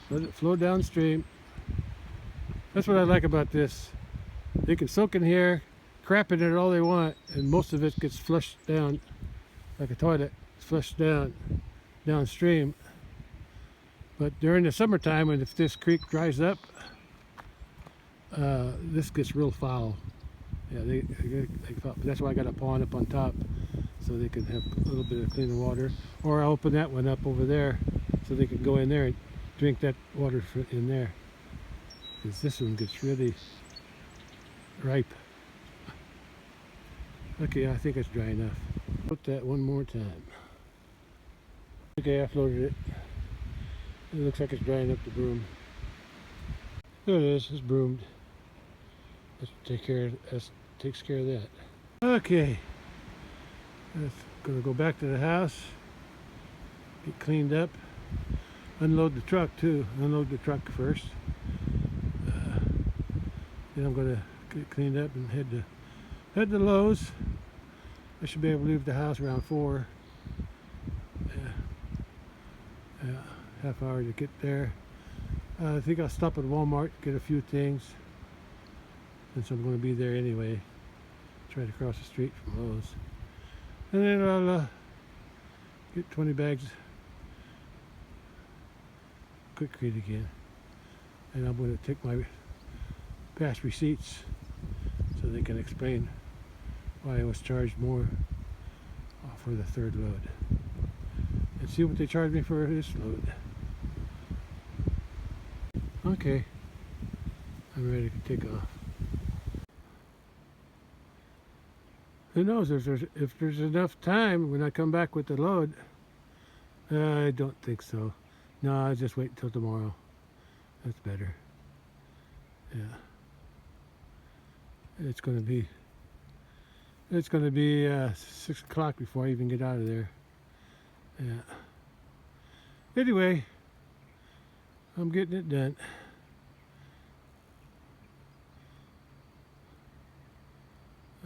Let it flow downstream. That's what I like about this. They can soak in here, crap in it all they want, and most of it gets flushed down like a toilet. It's flushed downstream. But during the summertime, and if this creek dries up, this gets real foul. Yeah, they that's why I got a pond up on top, so they can have a little bit of cleaner water. Or I'll open that one up over there, so they can go in there and drink that water in there. Because this one gets really ripe. Okay, I think it's dry enough. Put that one more time. Okay, I floated it. It looks like it's drying up the broom. There it is, it's broomed. Let's take care of, that takes care of that. Okay, I'm gonna go back to the house, get cleaned up, unload the truck too. Unload the truck first. Then I'm gonna get cleaned up and head to Lowe's. I should be able to leave the house around 4. Half hour to get there. I think I'll stop at Walmart, get a few things, since I'm going to be there anyway. Try to cross the street from Lowe's. And then I'll get 20 bags quikrete again. And I'm going to take my past receipts so they can explain why I was charged more for the third load. And see what they charged me for this load. Okay, I'm ready to take off. Who knows if there's enough time when I come back with the load. I don't think so. No, I'll just wait until tomorrow. That's better. Yeah. It's gonna be 6 o'clock before I even get out of there. Yeah. Anyway, I'm getting it done.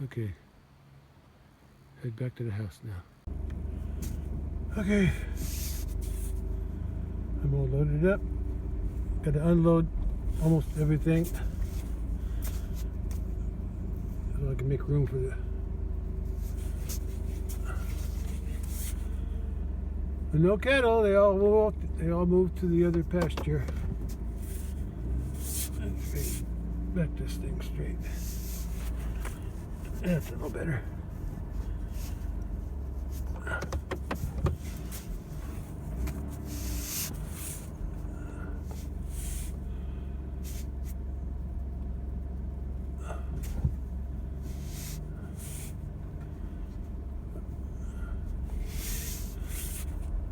Okay. Head back to the house now. Okay. I'm all loaded up. Got to unload almost everything so I can make room for the no cattle. They all moved to the other pasture. Let's back this thing straight. That's a little better.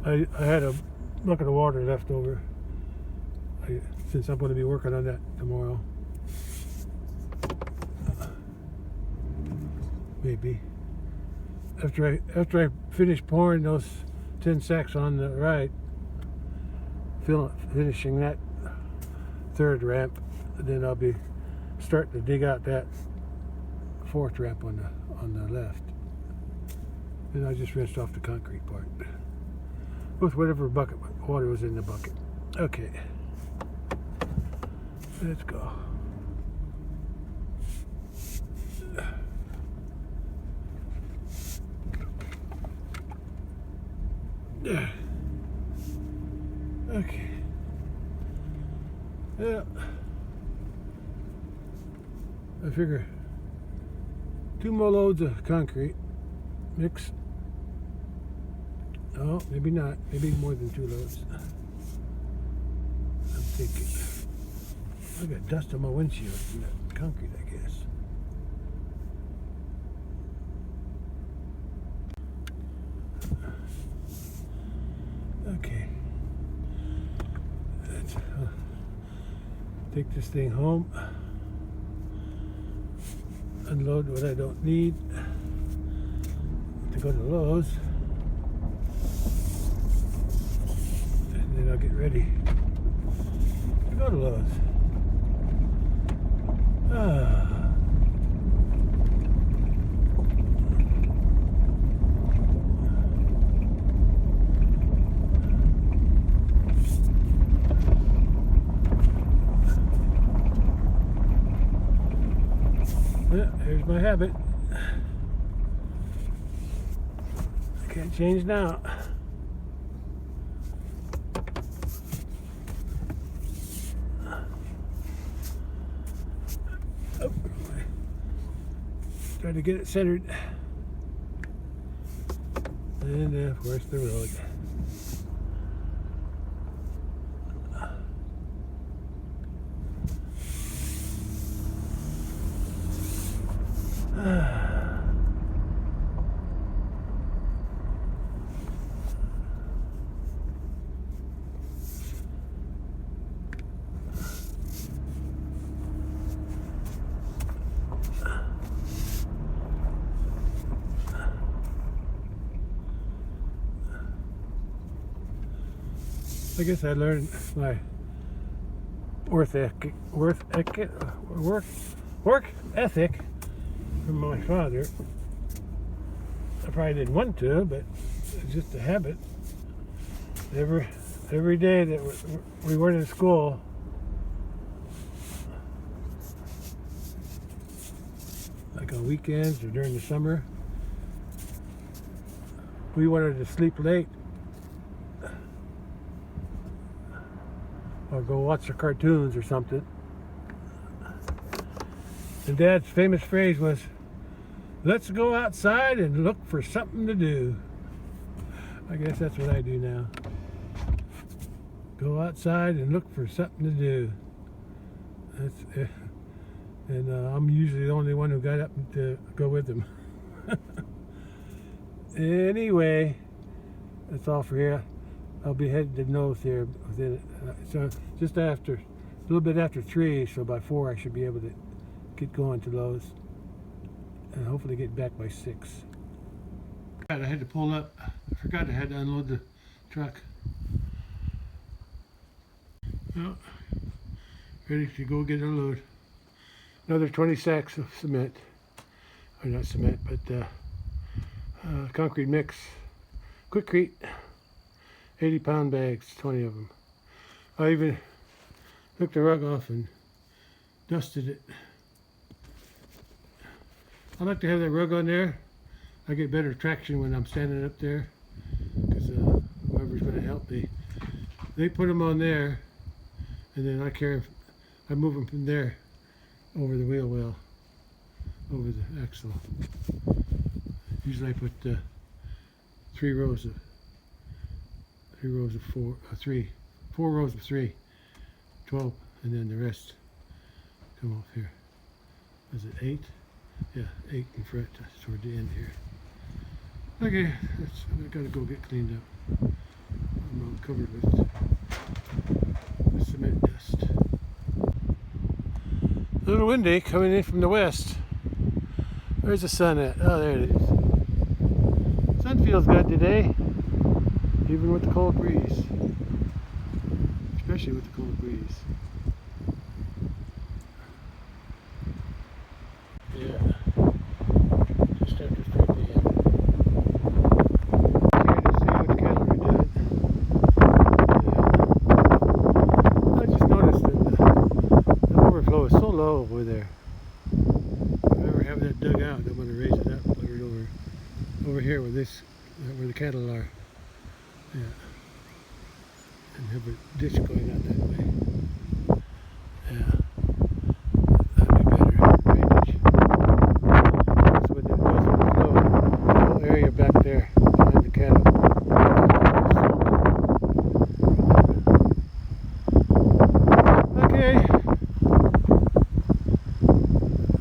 I had a bucket of water left over since I'm going to be working on that tomorrow. Maybe after I finish pouring those 10 sacks on the right, finishing that third ramp, then I'll be starting to dig out that fourth ramp on the left. Then I just rinsed off the concrete part with whatever bucket water was in the bucket. Okay, let's go. Okay. Yeah. I figure 2 more loads of concrete mixed. Oh, maybe not. Maybe more than 2 loads. I'm thinking. I got dust on my windshield from that concrete, I guess. Okay. Let's take this thing home. Unload what I don't need to go to Lowe's. And then I'll get ready to go to Lowe's. Yeah, here's my habit. I can't change now. Oh, try to get it centered. And of course the road. I guess I learned my work ethic from my father. I probably didn't want to, but it's just a habit. Every day that we weren't in school, like on weekends or during the summer, we wanted to sleep late or go watch the cartoons or something. And Dad's famous phrase was, "Let's go outside and look for something to do." I guess that's what I do now. Go outside and look for something to do. And I'm usually the only one who got up to go with him. Anyway, that's all for here. I'll be headed to Nose here within, so just after, a little bit after 3, so by 4 I should be able to get going to Lowe's and hopefully get back by 6. I had to pull up. I forgot I had to unload the truck. Well, ready to go get unload. Another 20 sacks of cement, or not cement, but concrete mix, quikrete, 80-pound bags, 20 of them. I even took the rug off and dusted it. I like to have that rug on there. I get better traction when I'm standing up there, because whoever's going to help me, they put them on there, and then I move them from there over the wheel well, over the axle. Usually I put 4 rows of 3, 12, and then the rest come off here. Is it 8? Yeah, 8 in front toward the end here. Okay, I gotta go get cleaned up. I'm all covered with cement dust. A little windy coming in from the west. Where's the sun at? Oh, there it is. Sun feels good today, even with the cold breeze. Especially with the cold breeze. Yeah, just after 3 p.m. Here to see what the cattle are doing. I just noticed that the overflow is so low over there. If I ever have that dug out, I'm going to raise it up and put it over here where the cattle are. Yeah. And have a ditch going out that way. Yeah. That'd be better drainage. So when it does overflow, the whole area back there behind the cattle. Okay.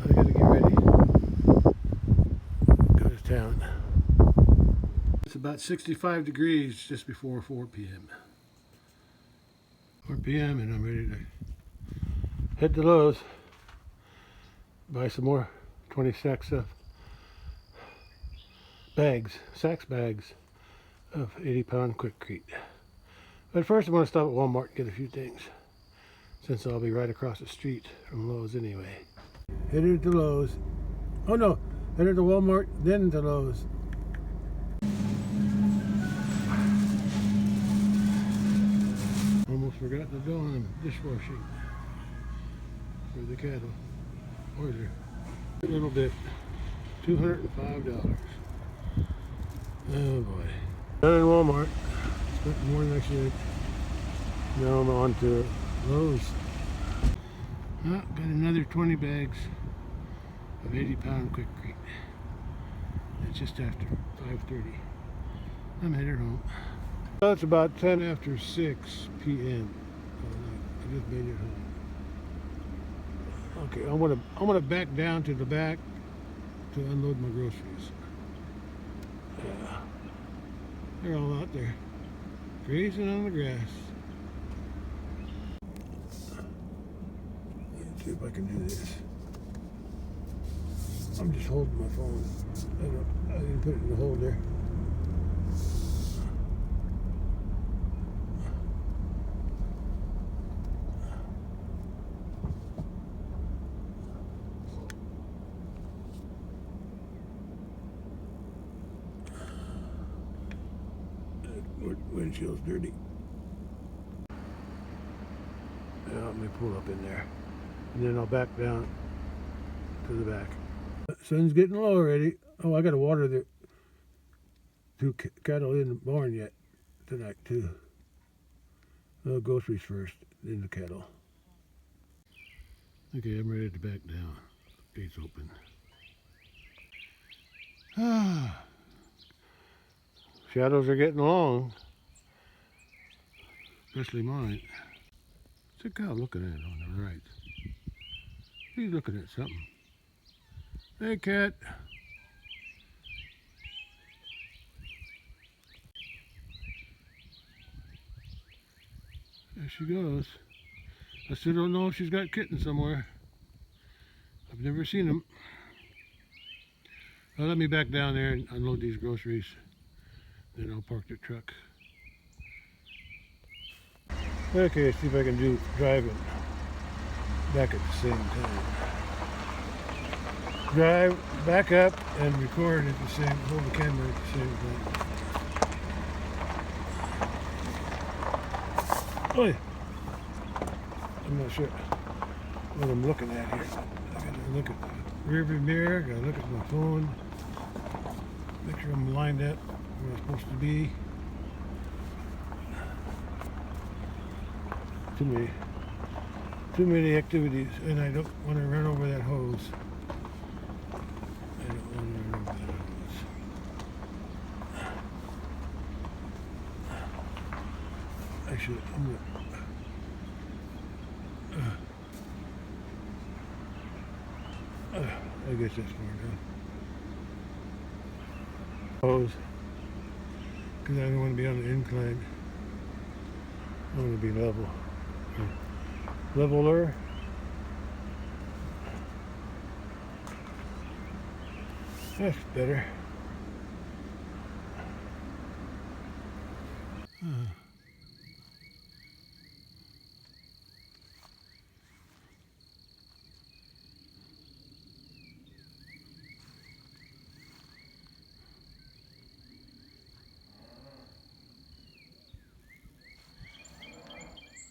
I gotta get ready. Go to town. It's about 65 degrees just before 4 p.m. 4 p.m. and I'm ready to head to Lowe's, buy some more 20 sacks of bags of 80-pound quikrete. But first I'm going to stop at Walmart and get a few things, since I'll be right across the street from Lowe's anyway. Headed to Lowe's. Oh no, headed to Walmart, then to Lowe's. Almost forgot to go on dishwashing for the cattle. Order a little bit. $205. Oh boy. Done in Walmart. Spent more than I should. Now I'm on to Lowe's. Oh, got another 20 bags of 80-pound quikrete. It's just after 5:30. I'm headed home. Well, it's about 10 after 6 p.m. I just made it home. Okay, I'm gonna back down to the back to unload my groceries. Yeah, they're all out there grazing on the grass. Let's see if I can do this. I'm just holding my phone. I didn't put it in the holder. Windshield's dirty. Yeah, let me pull up in there. And then I'll back down to the back. Sun's getting low already. Oh, I gotta water the 2 cattle in the barn yet tonight too. Groceries first, then the cattle. Okay, I'm ready to back down. Gate's open. Shadows are getting long, especially mine. What's the cow looking at on the right? He's looking at something. Hey, cat. There she goes. I still don't know if she's got kittens somewhere. I've never seen them. Well, let me back down there and unload these groceries. Then I'll park the truck. Okay, see if I can do driving back at the same time. Drive, back up, and record at the same, hold the camera at the same time. Oh yeah. I'm not sure what I'm looking at here. I gotta look at the rearview mirror, gotta look at my phone, make sure I'm lined up where I'm supposed to be. Too many activities, and I don't want to run over that hose. I don't want to run over that hose. I should. I guess that's far enough. Hose, because I don't want to be on the incline. I want to be level. Leveler. That's better.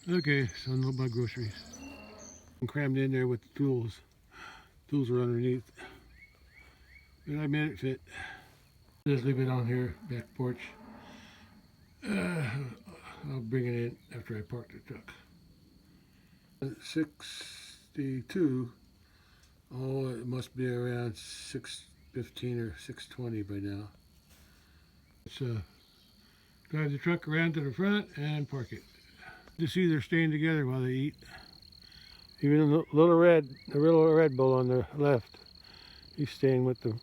Okay, so unload my groceries. I'm crammed in there with the tools. Tools are underneath. And I made it fit. Just leave it on here, back porch. I'll bring it in after I park the truck. 6:62. Oh, it must be around 6:15 or 6:20 by now. Let's drive the truck around to the front and park it. To see they're staying together while they eat. Even the little red bull on the left, he's staying with them.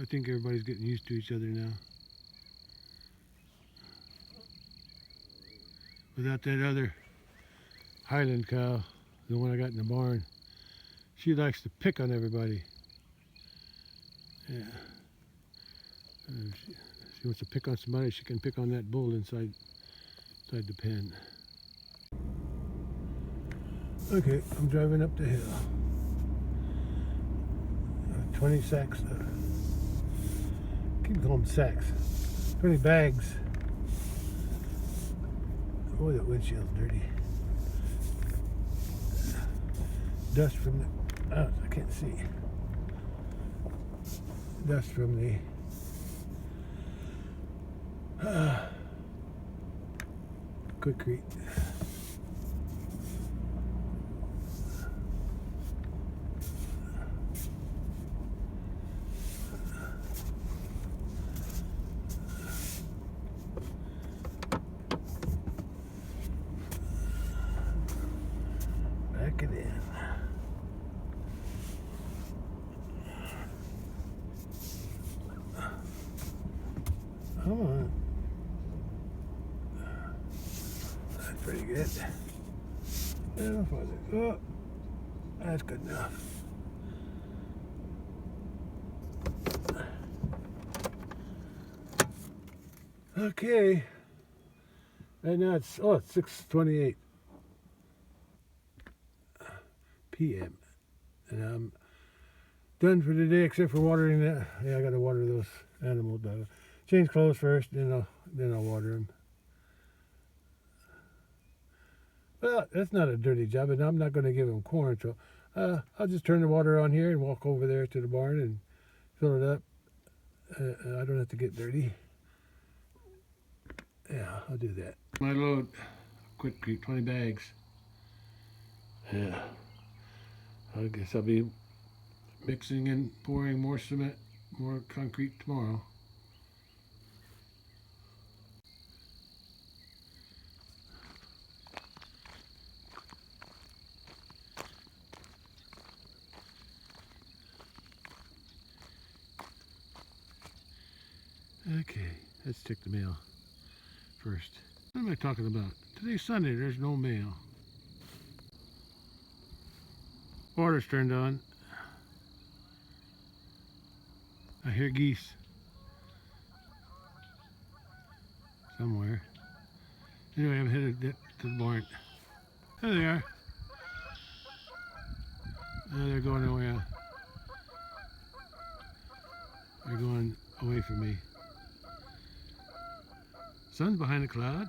I think everybody's getting used to each other now. Without that other Highland cow, the one I got in the barn, she likes to pick on everybody. Yeah. She wants to pick on somebody, she can pick on that bull inside the pen. Okay, I'm driving up the hill. 20 sacks. Keep calling them sacks. 20 bags. Oh, that windshield's dirty. Dust from the. Oh, I can't see. Dust from the. Quikrete. Back it in. Come on. That's pretty good. Yeah, oh, that's good enough. Okay. Right now it's 6:28 p.m. and I'm done for the day except for watering the. Yeah, I got to water those animals. change clothes first, then I'll water them. Well, that's not a dirty job, and I'm not going to give them corn, so I'll just turn the water on here and walk over there to the barn and fill it up. I don't have to get dirty. Yeah, I'll do that. My load, quikrete, 20 bags. Yeah, I guess I'll be mixing and pouring more cement, more concrete tomorrow. Okay, let's check the mail first. What am I talking about? Today's Sunday, there's no mail. Water's turned on. I hear geese somewhere. Anyway, I'm headed to the barn. There they are. They're going away. They're going away from me. Sun's behind a cloud.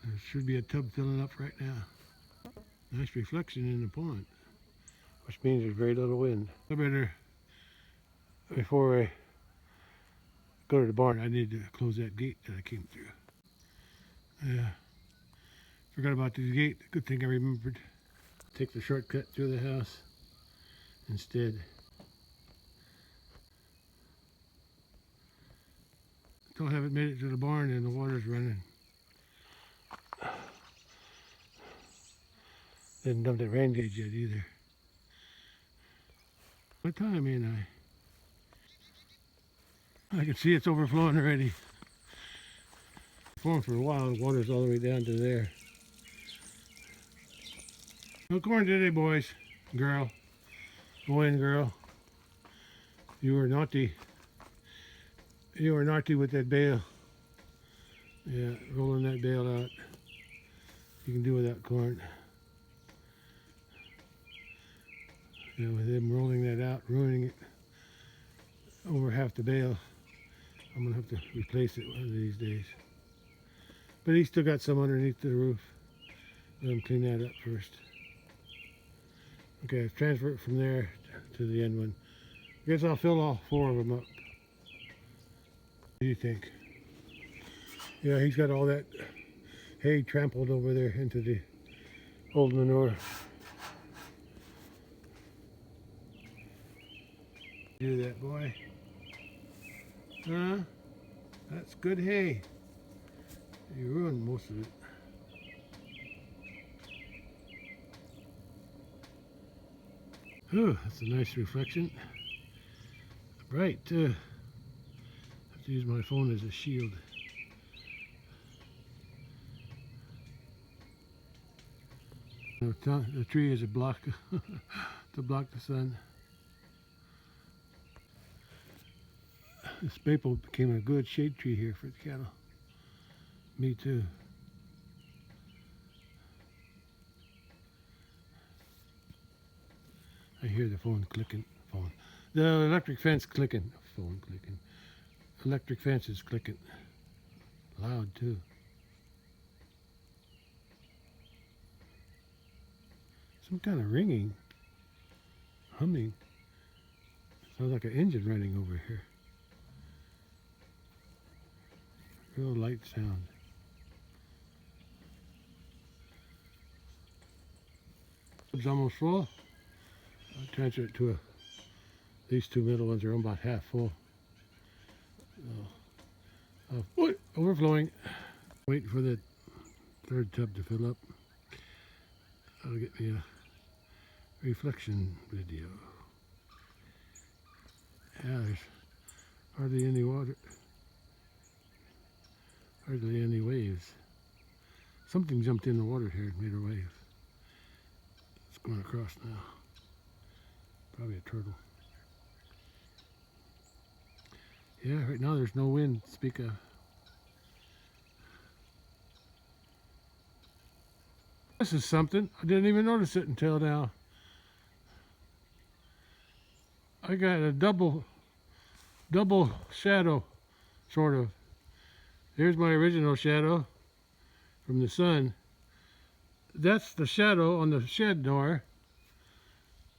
There should be a tub filling up right now. Nice reflection in the pond, which means there's very little wind. I better, before I go to the barn, I need to close that gate that I came through. Yeah, forgot about the gate. Good thing I remembered. Take the shortcut through the house instead. Still haven't made it to the barn and the water's running. Didn't dump that rain gauge yet either. What time ain't I can see it's overflowing already. Flowing for a while, the water's all the way down to there. No corn today, boys. Girl. Boy and girl. You were naughty. You were naughty with that bale. Yeah, rolling that bale out. You can do without corn. Yeah, with them rolling that out, ruining it over half the bale. I'm gonna have to replace it one of these days. But he's still got some underneath the roof. Let him clean that up first. Okay, I've transferred it from there to the end one. I guess I'll fill all 4 of them up. What do you think? Yeah, he's got all that hay trampled over there into the old manure. Do that, boy. Huh? That's good hay. You ruined most of it. Whew, that's a nice reflection. Right, have to use my phone as a shield. The tree is a block to block the sun. This maple became a good shade tree here for the cattle. Me too. I hear the phone clicking. The electric fence clicking. Phone clicking. Electric fence is clicking. Loud too. Some kind of ringing. Humming. Sounds like an engine running over here. Real light sound. It's almost full. I'll transfer it to these 2 middle ones are about half full. Overflowing. Waiting for the 3rd tub to fill up. I'll get me a reflection video. Yeah, there's hardly any water. Hardly any waves. Something jumped in the water here and made a wave. It's going across now. Probably a turtle. Yeah, right now there's no wind to speak of. This is something. I didn't even notice it until now. I got a double shadow, sort of. Here's my original shadow from the sun. That's the shadow on the shed door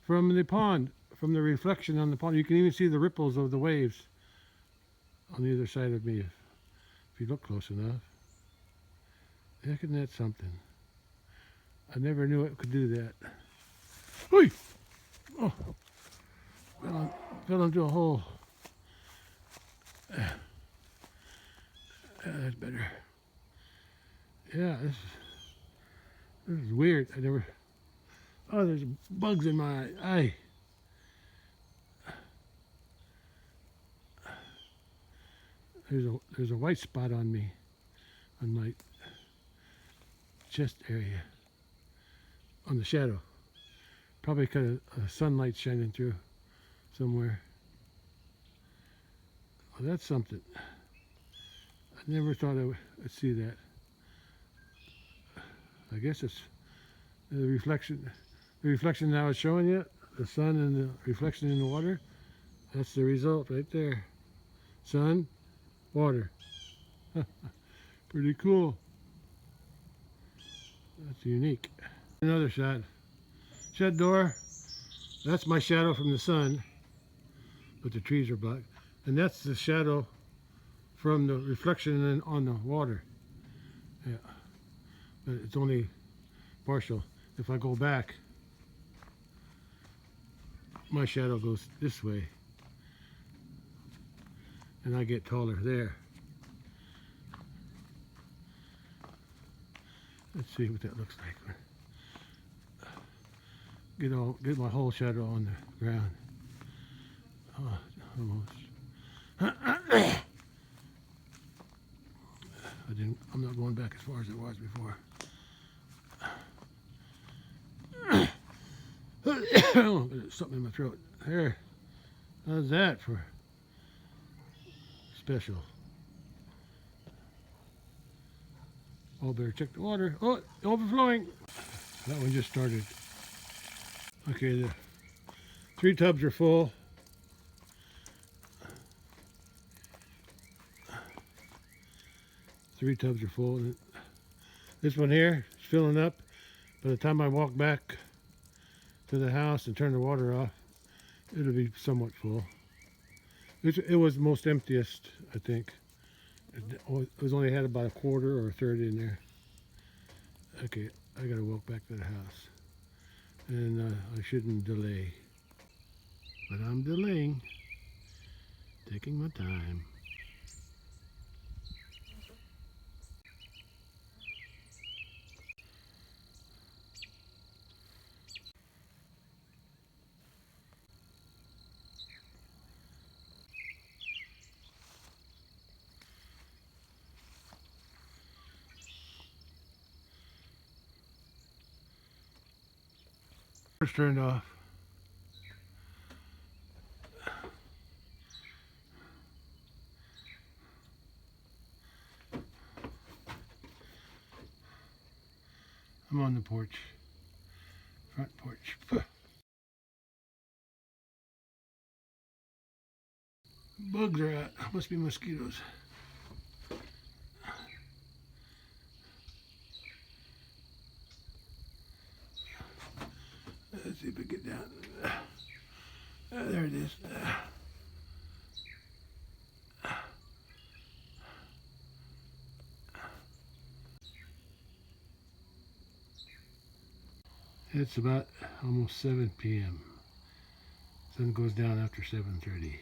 from the pond, from the reflection on the pond. You can even see the ripples of the waves on the other side of me if you look close enough. Isn't that something? I never knew it could do that. Oi! Oh, fell into a hole. That's better. Yeah, this is weird. I never. Oh, there's bugs in my eye. There's a white spot on me, on my chest area, on the shadow. Probably because of sunlight shining through somewhere. Oh, that's something. I never thought I would see that. I guess it's the reflection. The reflection now is showing you, the sun and the reflection in the water. That's the result right there. Sun, water. Pretty cool. That's unique. Another shot. Shed door. That's my shadow from the sun, but the trees are black. And that's the shadow from the reflection on the water. Yeah, but it's only partial. If I go back, my shadow goes this way, and I get taller there. Let's see what that looks like. Get my whole shadow on the ground. Oh, almost. I'm not going back as far as it was before. Oh, there's something in my throat. There. How's that for special? Oh, better check the water. Oh, overflowing. That one just started. Okay, the 3 tubs are full. Three tubs are full. This one here is filling up. By the time I walk back to the house and turn the water off, it'll be somewhat full. It was most emptiest, I think. It was only had about a quarter or a third in there. Okay, I gotta walk back to the house. And I shouldn't delay. But I'm delaying. Taking my time. First turned off. I'm on the porch. Front porch. Bugs are out. Must be mosquitoes. Let's see if we get down. There it is. It's about almost 7 p.m. Sun goes down after 7:30.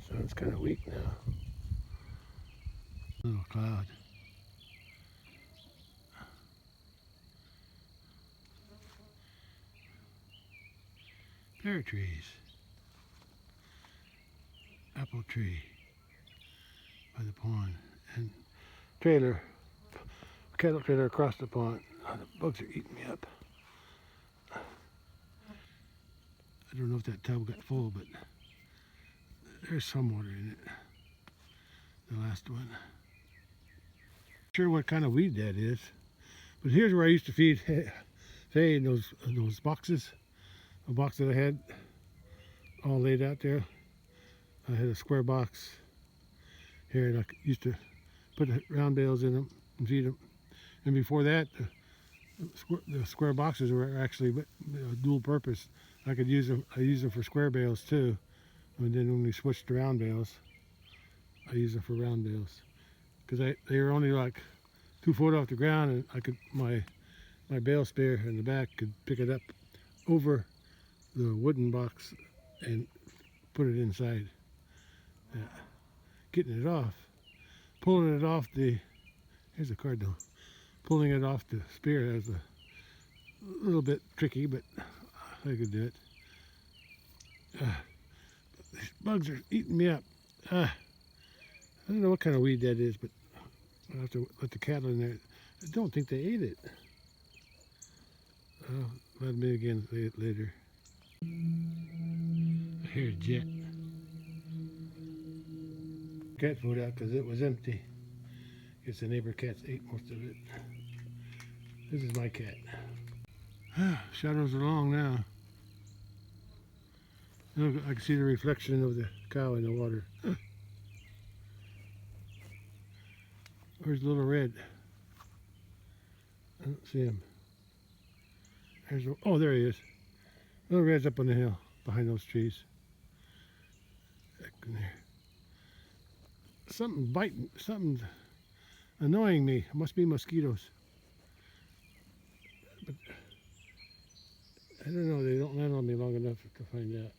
So it's kind of weak now. Little cloud. Pear trees. Apple tree by the pond. And cattle trailer across the pond. Oh, the bugs are eating me up. I don't know if that tub got full, but there's some water in it. The last one. Sure what kind of weed that is, but here's where I used to feed hay in those boxes. A box that I had all laid out there. I had a square box here, and I used to put round bales in them and feed them. And before that, the square boxes were actually dual purpose. I could use them. I used them for square bales too. And then when we switched to round bales, I used them for round bales because they were only like 2 foot off the ground, and I could my bale spear in the back could pick it up over the wooden box and put it inside. Getting it off, pulling it off the, here's a card though, pulling it off the spear is a little bit tricky, but I could do it. These bugs are eating me up. I don't know what kind of weed that is, but I'll have to let the cattle in there. I don't think they ate it. I'll let me again later. I hear a jet. Cat food out because it was empty. Guess the neighbor cats ate most of it. This is my cat. Shadows are long now. Look, I can see the reflection of the cow in the water. Where's Little Red? I don't see him. Oh, there he is. Little Red's up on the hill behind those trees. Back in there. Something biting, something annoying me. It must be mosquitoes. But I don't know, they don't land on me long enough to find out.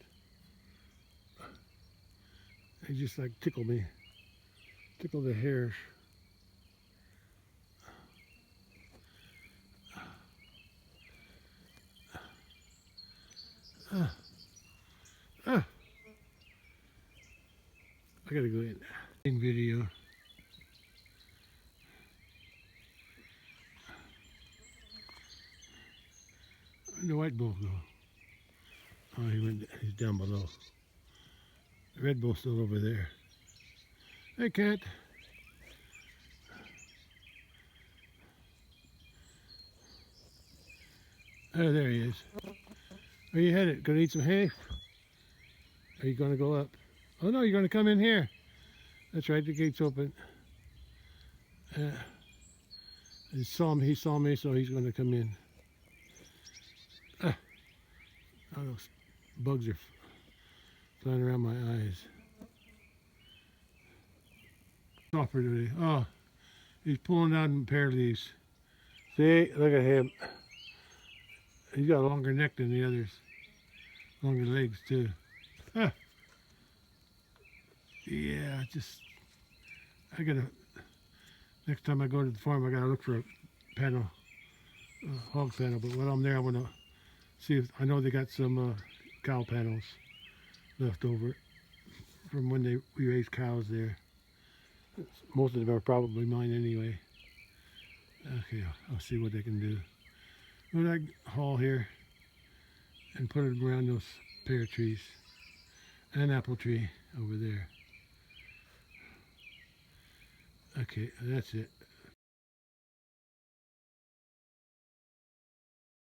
They just like tickle me. Tickle the hairs. I gotta go in. Video. Where'd the white bull go? Oh, he's down below. The red bull's still over there. Hey, cat. Oh, there he is. Where you headed? Gonna eat some hay? Are you gonna go up? Oh no, you're gonna come in here. That's right, the gate's open. He saw me, so he's gonna come in. Oh, those bugs are flying around my eyes. Offer today. Oh, he's pulling out a pair of these. See, look at him. He's got a longer neck than the others. Longer legs too. Ah. Yeah, I gotta, next time I go to the farm, I gotta look for a panel, hog panel. But while I'm there, I wanna see if, I know they got some cow panels left over from when we raised cows there. Most of them are probably mine anyway. Okay, I'll see what they can do. What I haul here and put it around those pear trees and apple tree over there. Okay, that's it.